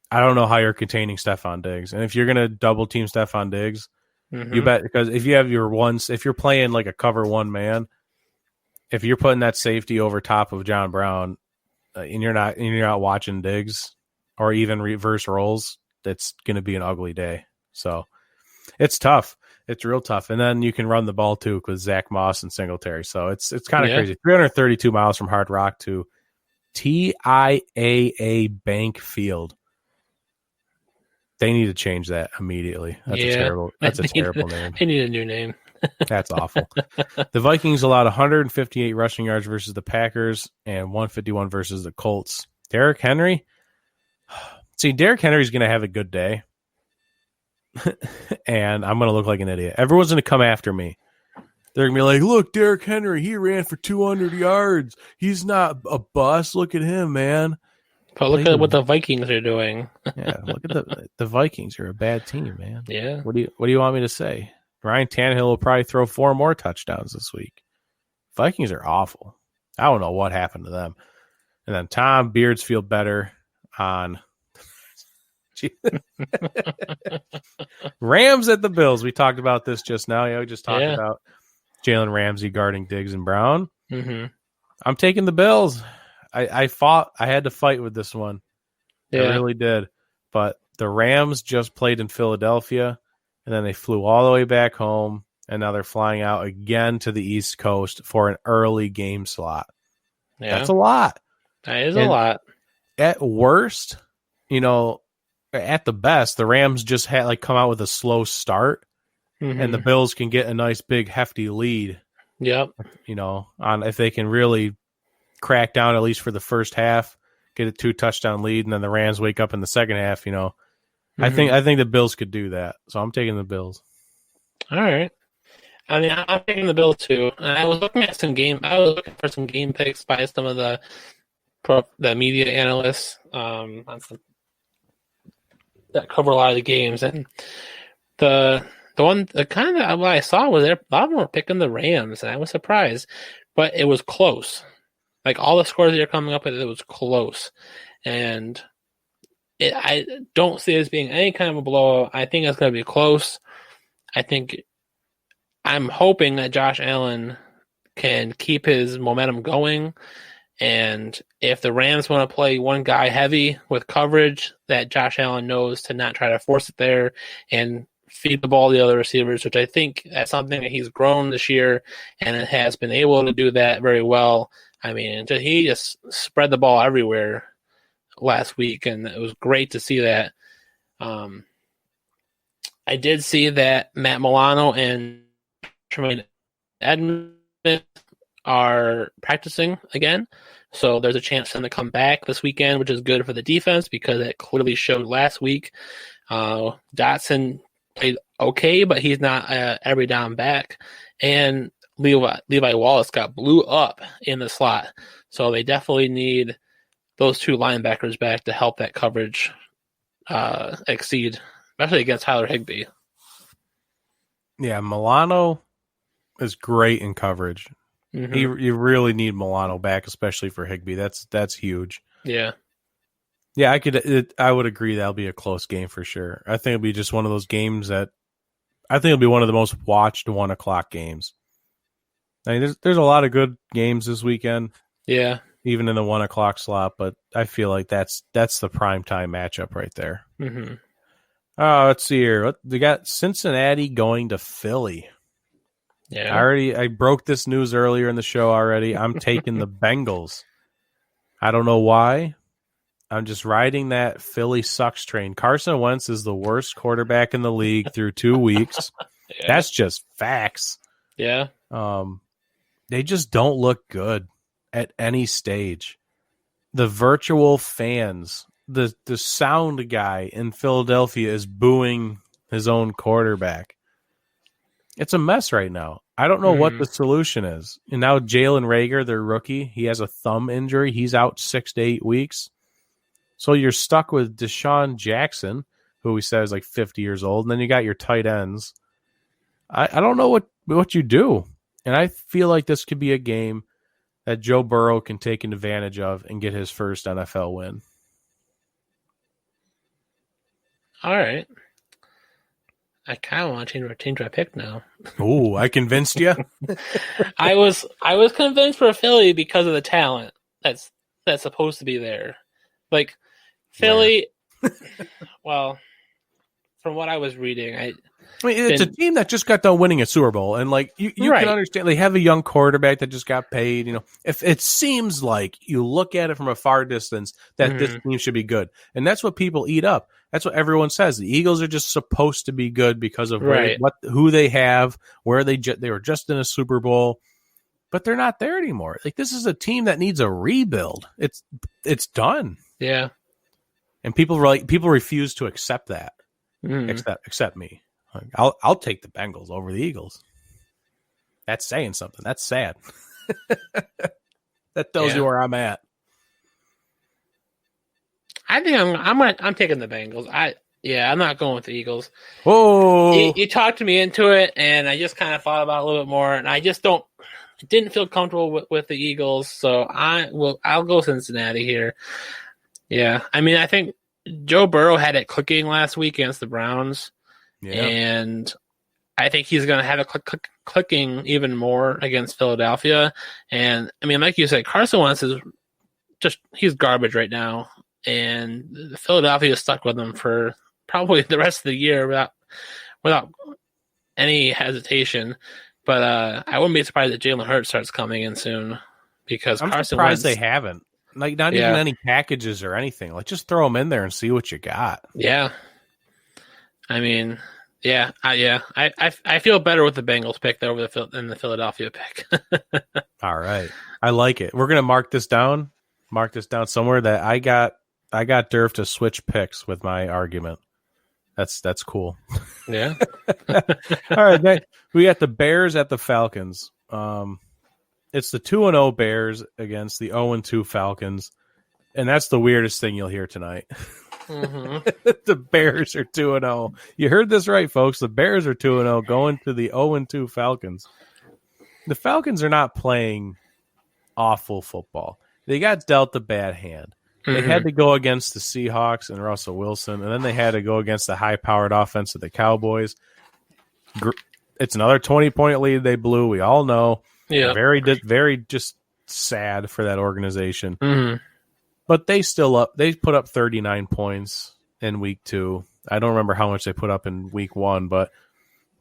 I don't know how you're containing Stephon Diggs. And if you're gonna double team Stephon Diggs, you bet, because if you have if you're playing like a cover one man, if you're putting that safety over top of John Brown, and you're not watching Diggs or even reverse rolls, that's gonna be an ugly day. So it's tough. It's real tough. And then you can run the ball too with Zach Moss and Singletary. So it's kind of crazy. 332 miles from Hard Rock to TIAA Bank Field. They need to change that immediately. That's a terrible name. They need a new name. That's awful. The Vikings allowed 158 rushing yards versus the Packers and 151 versus the Colts. Derrick Henry. See, Derrick Henry's going to have a good day. And I'm going to look like an idiot. Everyone's going to come after me. They're going to be like, look, Derrick Henry, he ran for 200 yards. He's not a bust. Look at him, man. But look at what the Vikings are doing. Yeah, look at the Vikings are a bad team, man. Yeah. What do you want me to say? Ryan Tannehill will probably throw 4 more touchdowns this week. Vikings are awful. I don't know what happened to them. And then Tom Beards feel better on Rams at the Bills. We talked about this just now. Yeah, we just talked about Jalen Ramsey guarding Diggs and Brown. Mm-hmm. I'm taking the Bills. I had to fight with this one. I really did. But the Rams just played in Philadelphia, and then they flew all the way back home, and now they're flying out again to the East Coast for an early game slot. Yeah. That's a lot. That is a lot. At worst, at the best, the Rams just had come out with a slow start, and the Bills can get a nice big hefty lead. Yep. On if they can really crack down at least for the first half, get a 2 touchdown lead, and then the Rams wake up in the second half. I think the Bills could do that, so I'm taking the Bills. All right. I mean, I'm taking the Bills too. I was looking for some game picks by some of the media analysts that cover a lot of the games, and the kind of what I saw was a lot of them were picking the Rams, and I was surprised, but it was close. Like all the scores that you're coming up with, it was close, and I don't see it as being any kind of a blowout. I think it's going to be close. I'm hoping that Josh Allen can keep his momentum going, and if the Rams want to play one guy heavy with coverage, that Josh Allen knows to not try to force it there and feed the ball to the other receivers, which I think that's something that he's grown this year and has been able to do that very well. I mean, he just spread the ball everywhere last week, and it was great to see that. I did see that Matt Milano and Tremaine Edmonds are practicing again, so there's a chance for them to come back this weekend, which is good for the defense because it clearly showed last week. Dotson played okay, but he's not every down back, and Levi Wallace got blew up in the slot, so they definitely need those 2 linebackers back to help that coverage exceed, especially against Tyler Higbee. Yeah, Milano is great in coverage. You really need Milano back, especially for Higbee. That's huge. Yeah. Yeah, I would agree that'll be a close game for sure. I think it'll be just one of those games that I think it'll be one of the most watched 1:00 games. I mean, there's a lot of good games this weekend. Yeah. Even in the 1:00 slot, but I feel like that's the prime time matchup right there. Mm-hmm. Let's see here. We got Cincinnati going to Philly. Yeah. I broke this news earlier in the show already. I'm taking the Bengals. I don't know why. I'm just riding that Philly sucks train. Carson Wentz is the worst quarterback in the league through 2 weeks. Yeah. That's just facts. Yeah. They just don't look good at any stage. The virtual fans, the sound guy in Philadelphia is booing his own quarterback. It's a mess right now. I don't know what the solution is. And now Jalen Reagor, their rookie, he has a thumb injury. He's out 6 to 8 weeks. So you're stuck with Deshaun Jackson, who we said is like 50 years old. And then you got your tight ends. I don't know what you do. And I feel like this could be a game that Joe Burrow can take advantage of and get his first NFL win. All right. I kind of want to change my pick now. Oh, I convinced you? I was convinced for Philly because of the talent that's supposed to be there. Like Philly, well, from what I was reading, I mean, it's a team that just got done winning a Super Bowl, and like you can understand they have a young quarterback that just got paid. You know, if it seems like you look at it from a far distance that this team should be good, and that's what people eat up. That's what everyone says. The Eagles are just supposed to be good because of who they have, where they were just in a Super Bowl, but they're not there anymore. Like this is a team that needs a rebuild. It's done. Yeah, and people refuse to accept that. Except me. I'll take the Bengals over the Eagles. That's saying something. That's sad. That tells you where I'm at. I think I'm taking the Bengals. I'm not going with the Eagles. Oh, you talked me into it, and I just kind of thought about it a little bit more, and I just didn't feel comfortable with the Eagles, so I'll go Cincinnati here. Yeah, I mean, I think Joe Burrow had it clicking last week against the Browns, and I think he's going to have it clicking even more against Philadelphia. And I mean, like you said, Carson Wentz he's garbage right now. And Philadelphia is stuck with him for probably the rest of the year without any hesitation. But I wouldn't be surprised if Jalen Hurts starts coming in soon because I'm Carson surprised Wentz, they haven't. Like not even any packages or anything. Like just throw them in there and see what you got. Yeah. I mean, I feel better with the Bengals pick than the Philadelphia pick. All right, I like it. We're gonna mark this down somewhere that I got Durf to switch picks with my argument. That's cool. Yeah. All right, we got the Bears at the Falcons. It's the 2-0 Bears against the 0-2 Falcons, and that's the weirdest thing you'll hear tonight. The Bears are 2-0. You heard this right, folks. The Bears are 2-0 going to the 0-2 Falcons. The Falcons are not playing awful football. They got dealt a bad hand. They had to go against the Seahawks and Russell Wilson, and then they had to go against the high-powered offense of the Cowboys. It's another 20-point lead they blew. We all know. Yeah. Very just sad for that organization. Mm-hmm. But they put up 39 points in week 2. I don't remember how much they put up in week 1, but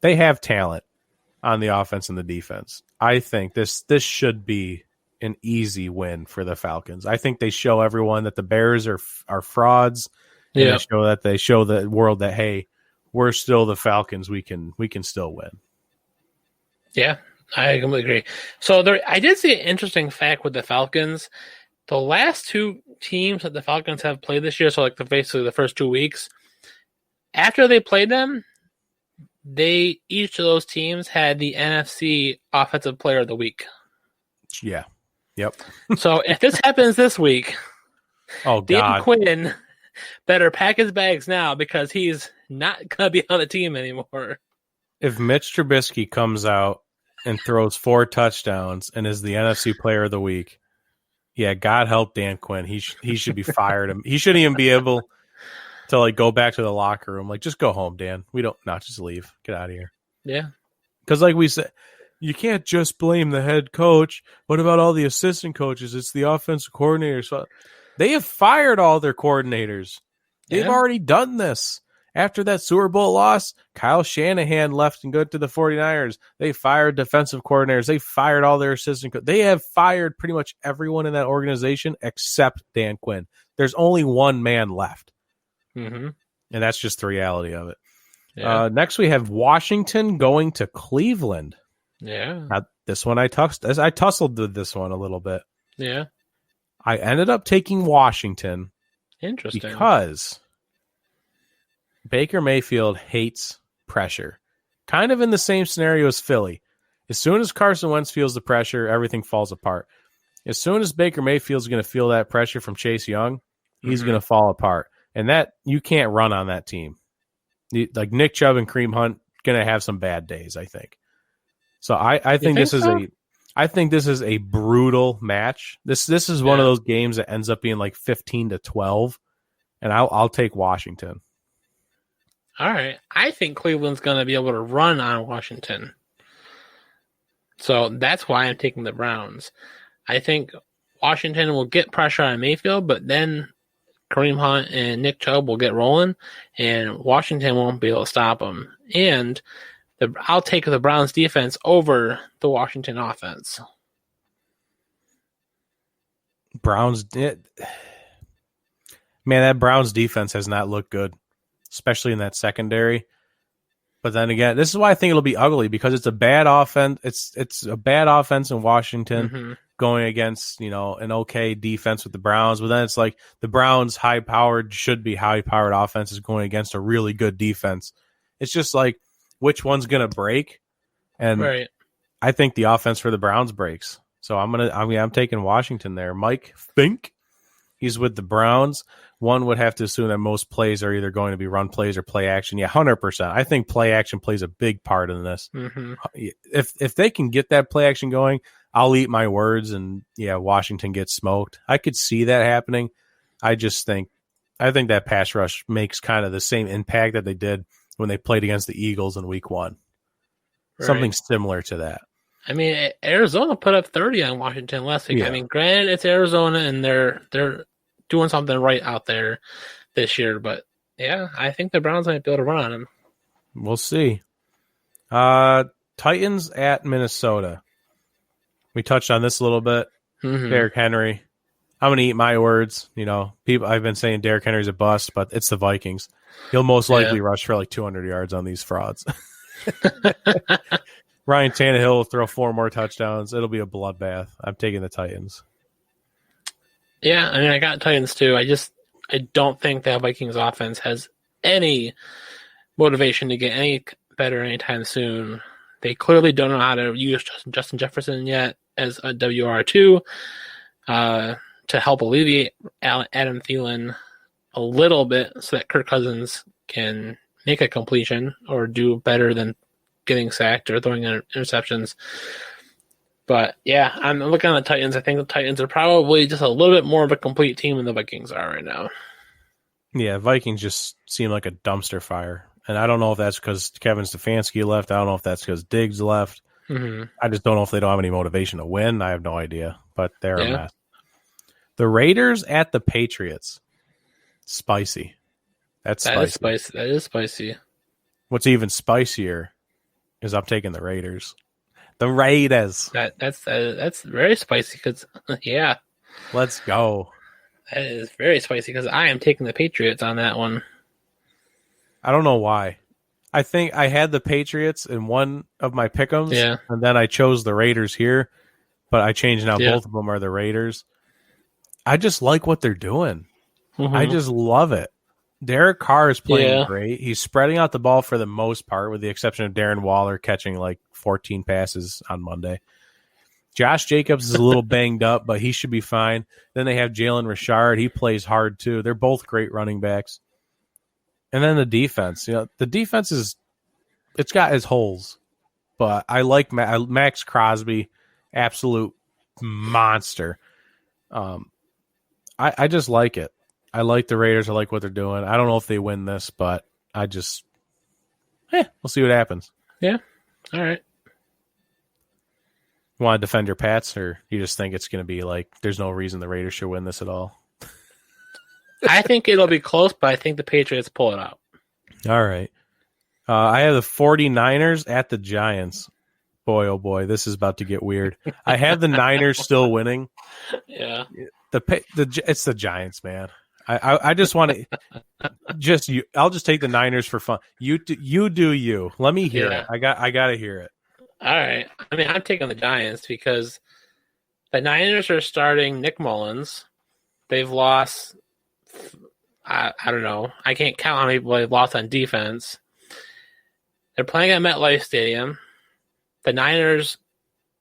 they have talent on the offense and the defense. I think this should be an easy win for the Falcons. I think they show everyone that the Bears are frauds. And they show the world that, hey, we're still the Falcons. We can still win. Yeah. I completely agree. So I did see an interesting fact with the Falcons. The last 2 teams that the Falcons have played this year, so like basically the first 2 weeks, after they played them, each of those teams had the NFC Offensive Player of the Week. Yeah. Yep. So if this happens this week, Dan Quinn better pack his bags now because he's not going to be on the team anymore. If Mitch Trubisky comes out and throws 4 touchdowns and is the NFC Player of the Week, yeah, God help Dan Quinn. He should be fired. He shouldn't even be able to like go back to the locker room. Like, just go home, Dan. Just leave. Get out of here. Yeah. Because like we said, you can't just blame the head coach. What about all the assistant coaches? It's the offensive coordinators. So they have fired all their coordinators. They've already done this. After that Super Bowl loss, Kyle Shanahan left and go to the 49ers. They fired defensive coordinators. They fired all their assistant coaches. They have fired pretty much everyone in that organization except Dan Quinn. There's only one man left. Mm-hmm. And that's just the reality of it. Yeah. Next, we have Washington going to Cleveland. Yeah. Now, this one I tussled with this one a little bit. Yeah. I ended up taking Washington. Interesting. Because Baker Mayfield hates pressure. kind of in the same scenario as Philly. As soon as Carson Wentz feels the pressure, everything falls apart. As soon as Baker Mayfield's going to feel that pressure from Chase Young, he's going to fall apart. And that you can't run on that team. Like Nick Chubb and Kareem Hunt going to have some bad days, I think. So I think this is a brutal match. This is one of those games that ends up being like 15-12, and I'll take Washington. All right. I think Cleveland's going to be able to run on Washington. So that's why I'm taking the Browns. I think Washington will get pressure on Mayfield, but then Kareem Hunt and Nick Chubb will get rolling, and Washington won't be able to stop them. And I'll take the Browns defense over the Washington offense. Man, that Browns defense has not looked good, especially in that secondary. But then again, this is why I think it'll be ugly, because it's a bad offense. It's a bad offense in Washington going against, an okay defense with the Browns. But then it's like the Browns should be high-powered offenses going against a really good defense. It's just like, which one's going to break? And right. I think the offense for the Browns breaks. So I'm taking Washington there. Mike Fink, he's with the Browns. One would have to assume that most plays are either going to be run plays or play action. Yeah, 100%. I think play action plays a big part in this. If they can get that play action going, I'll eat my words, and Washington gets smoked. I could see that happening. I think that pass rush makes kind of the same impact that they did when they played against the Eagles in Week 1. Right. Something similar to that. I mean, Arizona put up 30 on Washington last week. Yeah. I mean, granted, it's Arizona, and they're doing something right out there this year. But, yeah, I think the Browns might be able to run on them. We'll see. Titans at Minnesota. We touched on this a little bit. Derrick Henry. I'm going to eat my words. People. I've been saying Derrick Henry's a bust, but it's the Vikings. He'll most likely rush for like 200 yards on these frauds. Ryan Tannehill will throw 4 more touchdowns. It'll be a bloodbath. I'm taking the Titans. Yeah, I mean, I got Titans too. I don't think that Vikings offense has any motivation to get any better anytime soon. They clearly don't know how to use Justin Jefferson yet as a WR2 to help alleviate Adam Thielen a little bit so that Kirk Cousins can make a completion or do better than getting sacked or throwing interceptions. But, yeah, I'm looking at the Titans. I think the Titans are probably just a little bit more of a complete team than the Vikings are right now. Yeah, Vikings just seem like a dumpster fire. And I don't know if that's because Kevin Stefanski left. I don't know if that's because Diggs left. I just don't know if they don't have any motivation to win. I have no idea. But they're a mess. The Raiders at the Patriots. Spicy. That is spicy. That is spicy. What's even spicier is I'm taking the Raiders. The Raiders. That's very spicy because, yeah. Let's go. That is very spicy because I am taking the Patriots on that one. I don't know why. I think I had the Patriots in one of my pick'ems, and then I chose the Raiders here, but I changed now. Both of them are the Raiders. I just like what they're doing. I just love it. Derek Carr is playing great. He's spreading out the ball for the most part, with the exception of Darren Waller catching like 14 passes on Monday. Josh Jacobs is a little banged up, but he should be fine. Then they have Jalen Richard. He plays hard too. They're both great running backs. And then the defense. The defense it's got its holes, but I like Max Crosby, absolute monster. I just like it. I like the Raiders. I like what they're doing. I don't know if they win this, but we'll see what happens. Yeah. All right. You want to defend your Pats, or you just think it's going to be like there's no reason the Raiders should win this at all? I think it'll be close, but I think the Patriots pull it out. All right. I have the 49ers at the Giants. Boy, oh boy, this is about to get weird. I have the Niners still winning. Yeah. It's the Giants, man. I just want to I'll just take the Niners for fun. You do you. Let me hear it. I got to hear it. All right. I mean, I'm taking the Giants because the Niners are starting Nick Mullins. They've lost, I don't know. I can't count how many people they've lost on defense. They're playing at MetLife Stadium. The Niners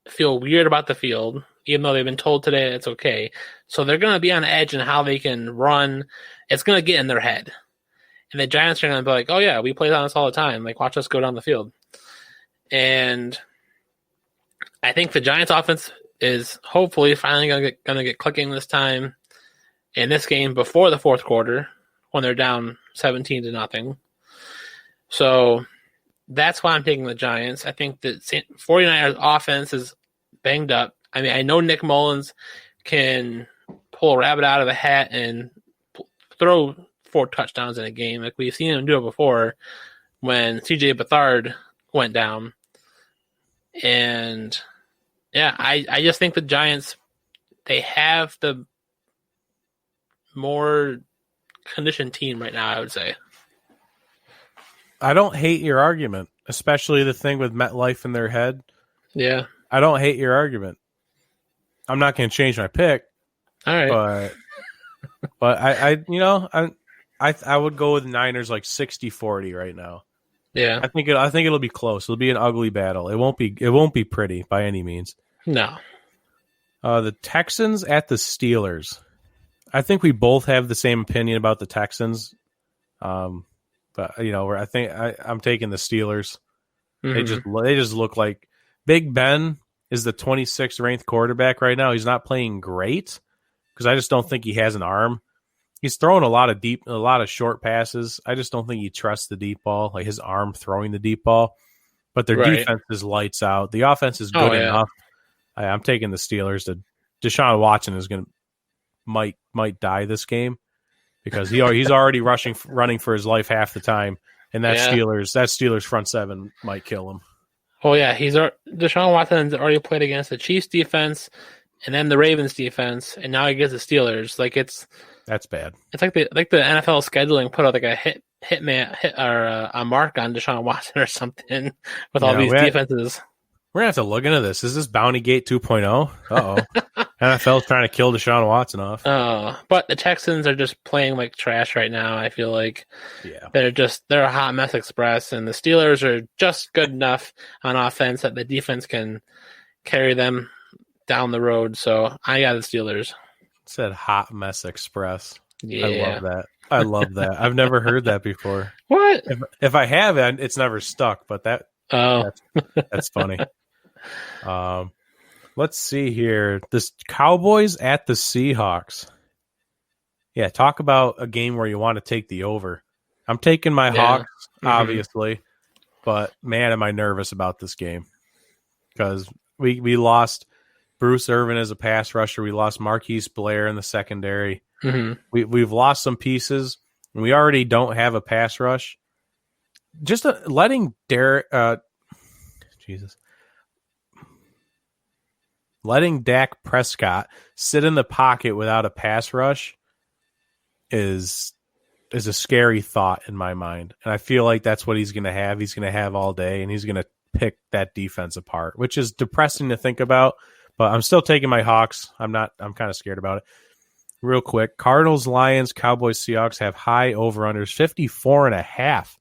feel weird about the field, even though they've been told today it's okay. So they're going to be on edge in how they can run. It's going to get in their head. And the Giants are going to be like, oh, yeah, we play on this all the time. Like, watch us go down the field. And I think the Giants offense is hopefully finally going to get clicking this time in this game before the fourth quarter when they're down 17-0. So that's why I'm taking the Giants. I think that 49ers offense is banged up. I mean, I know Nick Mullins can pull a rabbit out of a hat and throw 4 touchdowns in a game. Like we've seen him do it before when CJ Beathard went down. And yeah, I just think the Giants, they have the more conditioned team right now, I would say. I don't hate your argument, especially the thing with MetLife in their head. Yeah. I don't hate your argument. I'm not going to change my pick. All right. But I would go with Niners like 60-40 right now. Yeah. I think it'll be close. It'll be an ugly battle. It won't be pretty by any means. No. The Texans at the Steelers. I think we both have the same opinion about the Texans. But I'm taking the Steelers. Mm-hmm. They just look like Big Ben is the 26th ranked quarterback right now. He's not playing great because I just don't think he has an arm. He's throwing a lot of short passes. I just don't think he trusts the deep ball, like his arm throwing the deep ball. But their defense is lights out. The offense is good enough. I'm taking the Steelers. Deshaun Watson is might die this game because he's already running for his life half the time, and that Steelers front seven might kill him. Oh yeah, Deshaun Watson's already played against the Chiefs defense, and then the Ravens defense, and now he gets the Steelers. That's bad. It's like the NFL scheduling put out like a a mark on Deshaun Watson or something with all these defenses. We're gonna have to look into this. Is this Bountygate 2.0? Uh-oh. NFL's trying to kill Deshaun Watson off. Oh, but the Texans are just playing like trash right now. I feel like they're a hot mess express, and the Steelers are just good enough on offense that the defense can carry them down the road. So I got the Steelers. It said hot mess express. Yeah. I love that. I've never heard that before. What? If I have, it's never stuck. But that's funny. Let's see here. This Cowboys at the Seahawks. Yeah, talk about a game where you want to take the over. I'm taking my Hawks, obviously, but man, am I nervous about this game because we lost Bruce Irvin as a pass rusher. We lost Marquise Blair in the secondary. Mm-hmm. We've lost some pieces, and we already don't have a pass rush. Just letting letting Dak Prescott sit in the pocket without a pass rush is a scary thought in my mind. And I feel like that's what he's going to have. He's going to have all day, and he's going to pick that defense apart, which is depressing to think about. But I'm still taking my Hawks. I'm kind of scared about it. Real quick, Cardinals, Lions, Cowboys, Seahawks have high over-unders, 54.5.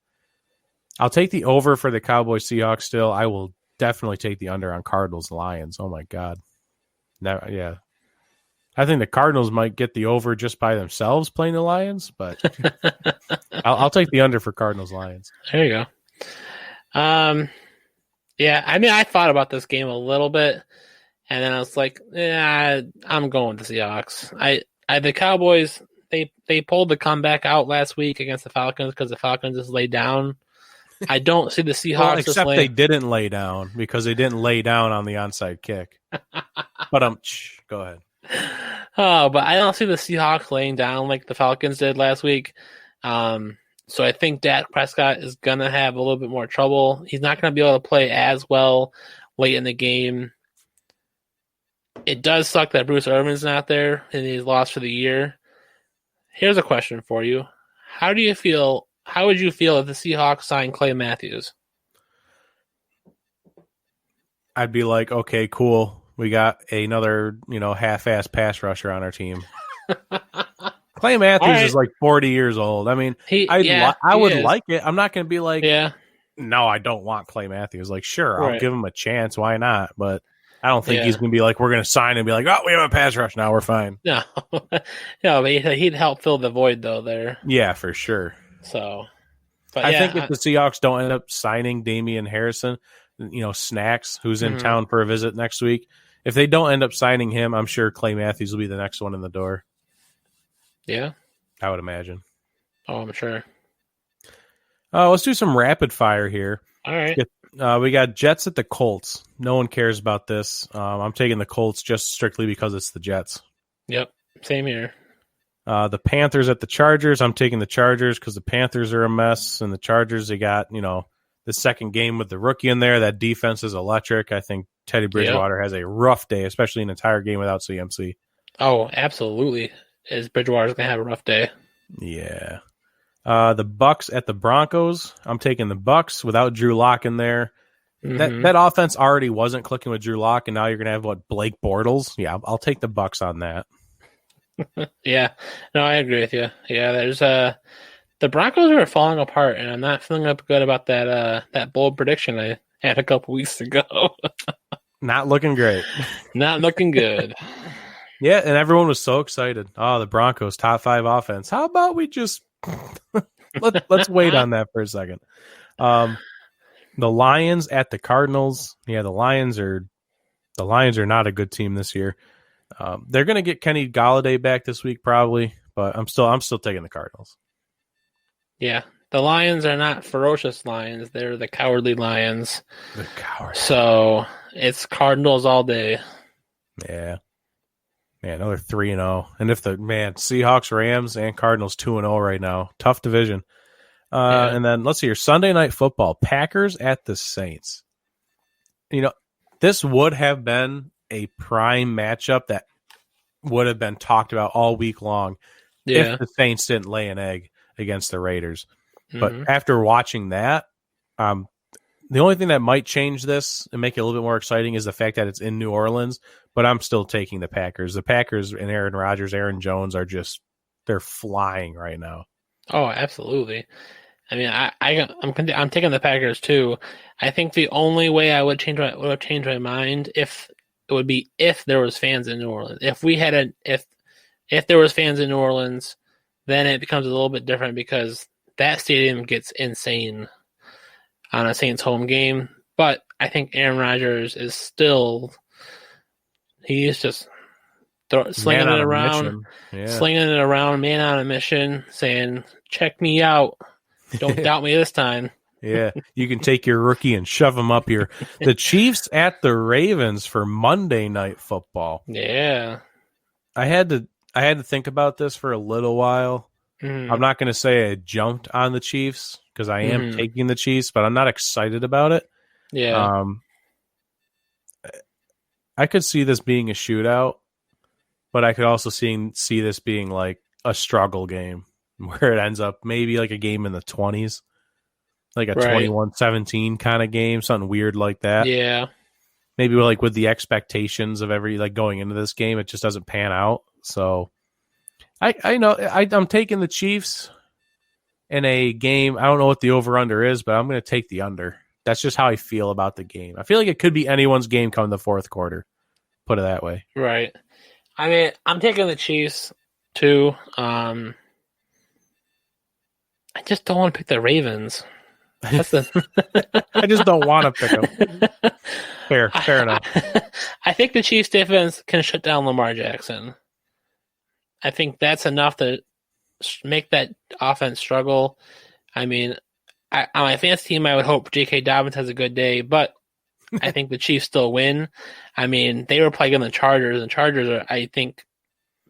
I'll take the over for the Cowboys, Seahawks still. I will definitely take the under on Cardinals, Lions. Oh, my God. Yeah. I think the Cardinals might get the over just by themselves playing the Lions, but I'll take the under for Cardinals, Lions. There you go. Yeah, I mean, I thought about this game a little bit, and then I was like, yeah, I'm going with the Seahawks. The Cowboys, they pulled the comeback out last week against the Falcons because the Falcons just laid down. I don't see the Seahawks except they didn't lay down because they didn't lay down on the onside kick. But go ahead. Oh, but I don't see the Seahawks laying down like the Falcons did last week. So I think Dak Prescott is going to have a little bit more trouble. He's not going to be able to play as well late in the game. It does suck that Bruce Irvin's not there and he's lost for the year. Here's a question for you. How would you feel if the Seahawks signed Clay Matthews? I'd be like, okay, cool. We got another, half-ass pass rusher on our team. Clay Matthews is like 40 years old. I mean, I would like it. I'm not going to be like, no, I don't want Clay Matthews. Like, sure, I'll Right. give him a chance. Why not? But I don't think he's Yeah. going to be like, we're going to sign and be like, oh, we have a pass rush now. We're fine. No. No, but he'd help fill the void, though, there. Yeah, for sure. So, but I yeah. think if the Seahawks don't end up signing Damian Harrison, Snacks, who's in town for a visit next week, if they don't end up signing him, I'm sure Clay Matthews will be the next one in the door. Yeah. I would imagine. Oh, I'm sure. Let's do some rapid fire here. All right. We got Jets at the Colts. No one cares about this. I'm taking the Colts just strictly because it's the Jets. Yep. Same here. The Panthers at the Chargers. I'm taking the Chargers because the Panthers are a mess, and the Chargers, they got, the second game with the rookie in there. That defense is electric. I think Teddy Bridgewater has a rough day, especially an entire game without CMC. Oh, absolutely. Bridgewater's going to have a rough day. Yeah. The Bucks at the Broncos. I'm taking the Bucks without Drew Lock in there. That offense already wasn't clicking with Drew Lock, and now you're going to have, Blake Bortles? Yeah, I'll take the Bucks on that. Yeah. No, I agree with you. Yeah, there's the Broncos are falling apart, and I'm not feeling up good about that bold prediction I had a couple weeks ago. Not looking great. Not looking good. Yeah, and everyone was so excited. Oh, the Broncos, top 5 offense. How about we just let's wait on that for a second. The Lions at the Cardinals. Yeah, the Lions are not a good team this year. They're going to get Kenny Golladay back this week probably, but I'm still taking the Cardinals. Yeah, the Lions are not ferocious lions. They're the cowardly lions. The cowards. So it's Cardinals all day. Yeah. Man, another 3-0. And if Seahawks, Rams, and Cardinals 2-0 right now. Tough division. And then let's see here. Sunday Night Football. Packers at the Saints. This would have been a prime matchup that would have been talked about all week long if the Saints didn't lay an egg against the Raiders. But after watching that, the only thing that might change this and make it a little bit more exciting is the fact that it's in New Orleans, but I'm still taking the Packers. The Packers and Aaron Rodgers, Aaron Jones they're flying right now. Oh, absolutely. I mean, I'm taking the Packers too. I think the only way I would change my mind if there was fans in New Orleans. If there was fans in New Orleans, then it becomes a little bit different because that stadium gets insane on a Saints home game. But I think Aaron Rodgers is still he's just slinging it around, man on a mission, saying, "Check me out. Don't doubt me this time." Yeah, you can take your rookie and shove him up here. The Chiefs at the Ravens for Monday Night Football. Yeah, I had to think about this for a little while. I'm not going to say I jumped on the Chiefs because I am taking the Chiefs, but I'm not excited about it. Yeah. I could see this being a shootout, but I could also see this being like a struggle game where it ends up maybe like a game in the 20s, like a 21-17 kind of game, something weird like that. Yeah. Maybe with the expectations of going into this game, it just doesn't pan out. So I'm taking the Chiefs in a game. I don't know what the over-under is, but I'm going to take the under. That's just how I feel about the game. I feel like it could be anyone's game come the fourth quarter. Put it that way. Right. I mean, I'm taking the Chiefs too. I just don't want to pick the Ravens. I just don't want to pick them. Fair enough. I think the Chiefs defense can shut down Lamar Jackson. I think that's enough to make that offense struggle. I mean, on my fantasy team, I would hope J.K. Dobbins has a good day, but I think the Chiefs still win. I mean, they were playing the Chargers, and Chargers I think,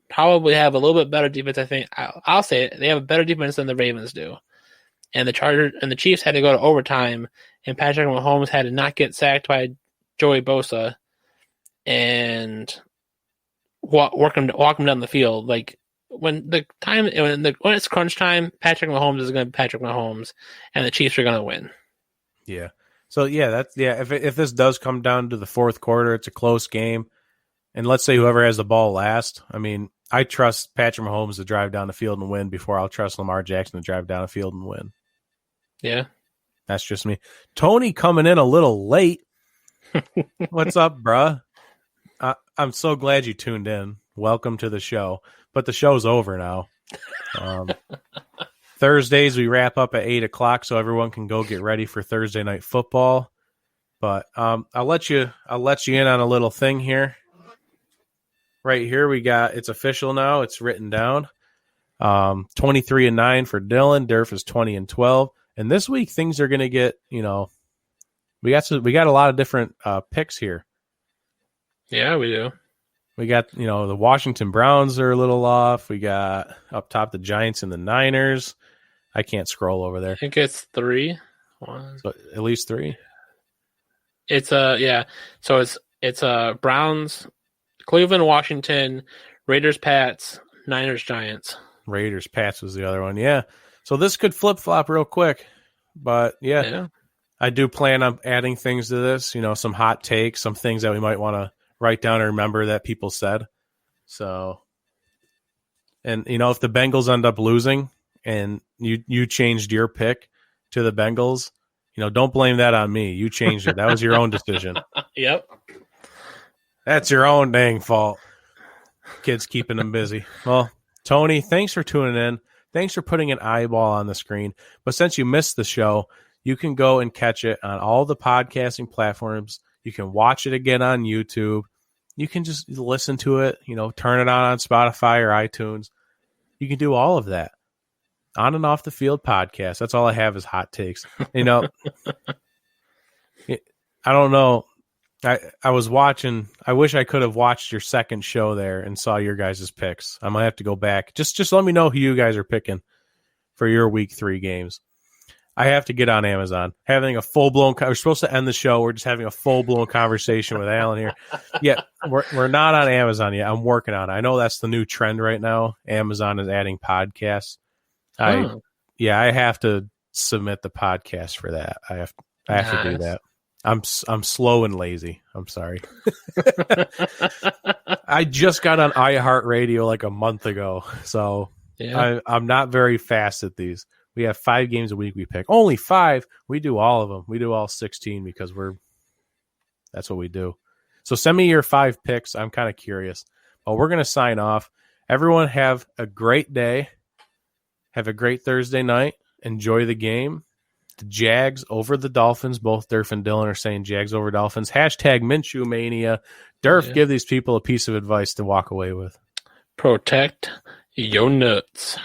probably have a little bit better defense. I think I'll say it. They have a better defense than the Ravens do. And the Chiefs had to go to overtime, and Patrick Mahomes had to not get sacked by Joey Bosa and walk him down the field. Like when it's crunch time, Patrick Mahomes is going to be Patrick Mahomes, and the Chiefs are going to win. Yeah. So if this does come down to the fourth quarter, it's a close game, and let's say whoever has the ball last. I mean, I trust Patrick Mahomes to drive down the field and win before I'll trust Lamar Jackson to drive down the field and win. Yeah. That's just me. Tony coming in a little late. What's up, bruh? I'm so glad you tuned in. Welcome to the show. But the show's over now. Thursdays we wrap up at 8 o'clock, so everyone can go get ready for Thursday night football. But I'll let you in on a little thing here. Right here we got, it's official now. It's written down. 23-9 for Dylan. Durf is 20-12. And this week things are going to get, we got a lot of different picks here. Yeah, we do. We got, the Washington Browns are a little off. We got up top the Giants and the Niners. I can't scroll over there. I think it's 3. So at least 3. It's yeah. So it's Browns, Cleveland, Washington, Raiders, Pats, Niners, Giants. Raiders, Pats was the other one. Yeah. So this could flip flop real quick, but yeah, I do plan on adding things to this. Some hot takes, some things that we might want to write down and remember that people said. So, and if the Bengals end up losing and you changed your pick to the Bengals, don't blame that on me. You changed it. That was your own decision. Yep. That's your own dang fault. Kids keeping them busy. Well, Tony, thanks for tuning in. Thanks for putting an eyeball on the screen. But since you missed the show, you can go and catch it on all the podcasting platforms. You can watch it again on YouTube. You can just listen to it, turn it on Spotify or iTunes. You can do all of that. On and Off the Field podcast. That's all I have is hot takes. I don't know. I was watching. I wish I could have watched your second show there and saw your guys' picks. I might have to go back. Just let me know who you guys are picking for your week 3 games. I have to get on Amazon. Having a full-blown... We're supposed to end the show. We're just having a full-blown conversation with Alan here. Yeah, we're not on Amazon yet. I'm working on it. I know that's the new trend right now. Amazon is adding podcasts. I have to submit the podcast for that. I have to do that. I'm slow and lazy. I'm sorry. I just got on iHeartRadio like a month ago, so I'm not very fast at these. We have 5 games a week we pick. Only 5. We do all of them. We do all 16 because that's what we do. So send me your 5 picks. I'm kind of curious. But we're going to sign off. Everyone have a great day. Have a great Thursday night. Enjoy the game. The Jags over the Dolphins. Both Durf and Dylan are saying Jags over Dolphins. Hashtag Minshew Mania. Durf, give these people a piece of advice to walk away with. Protect your nuts.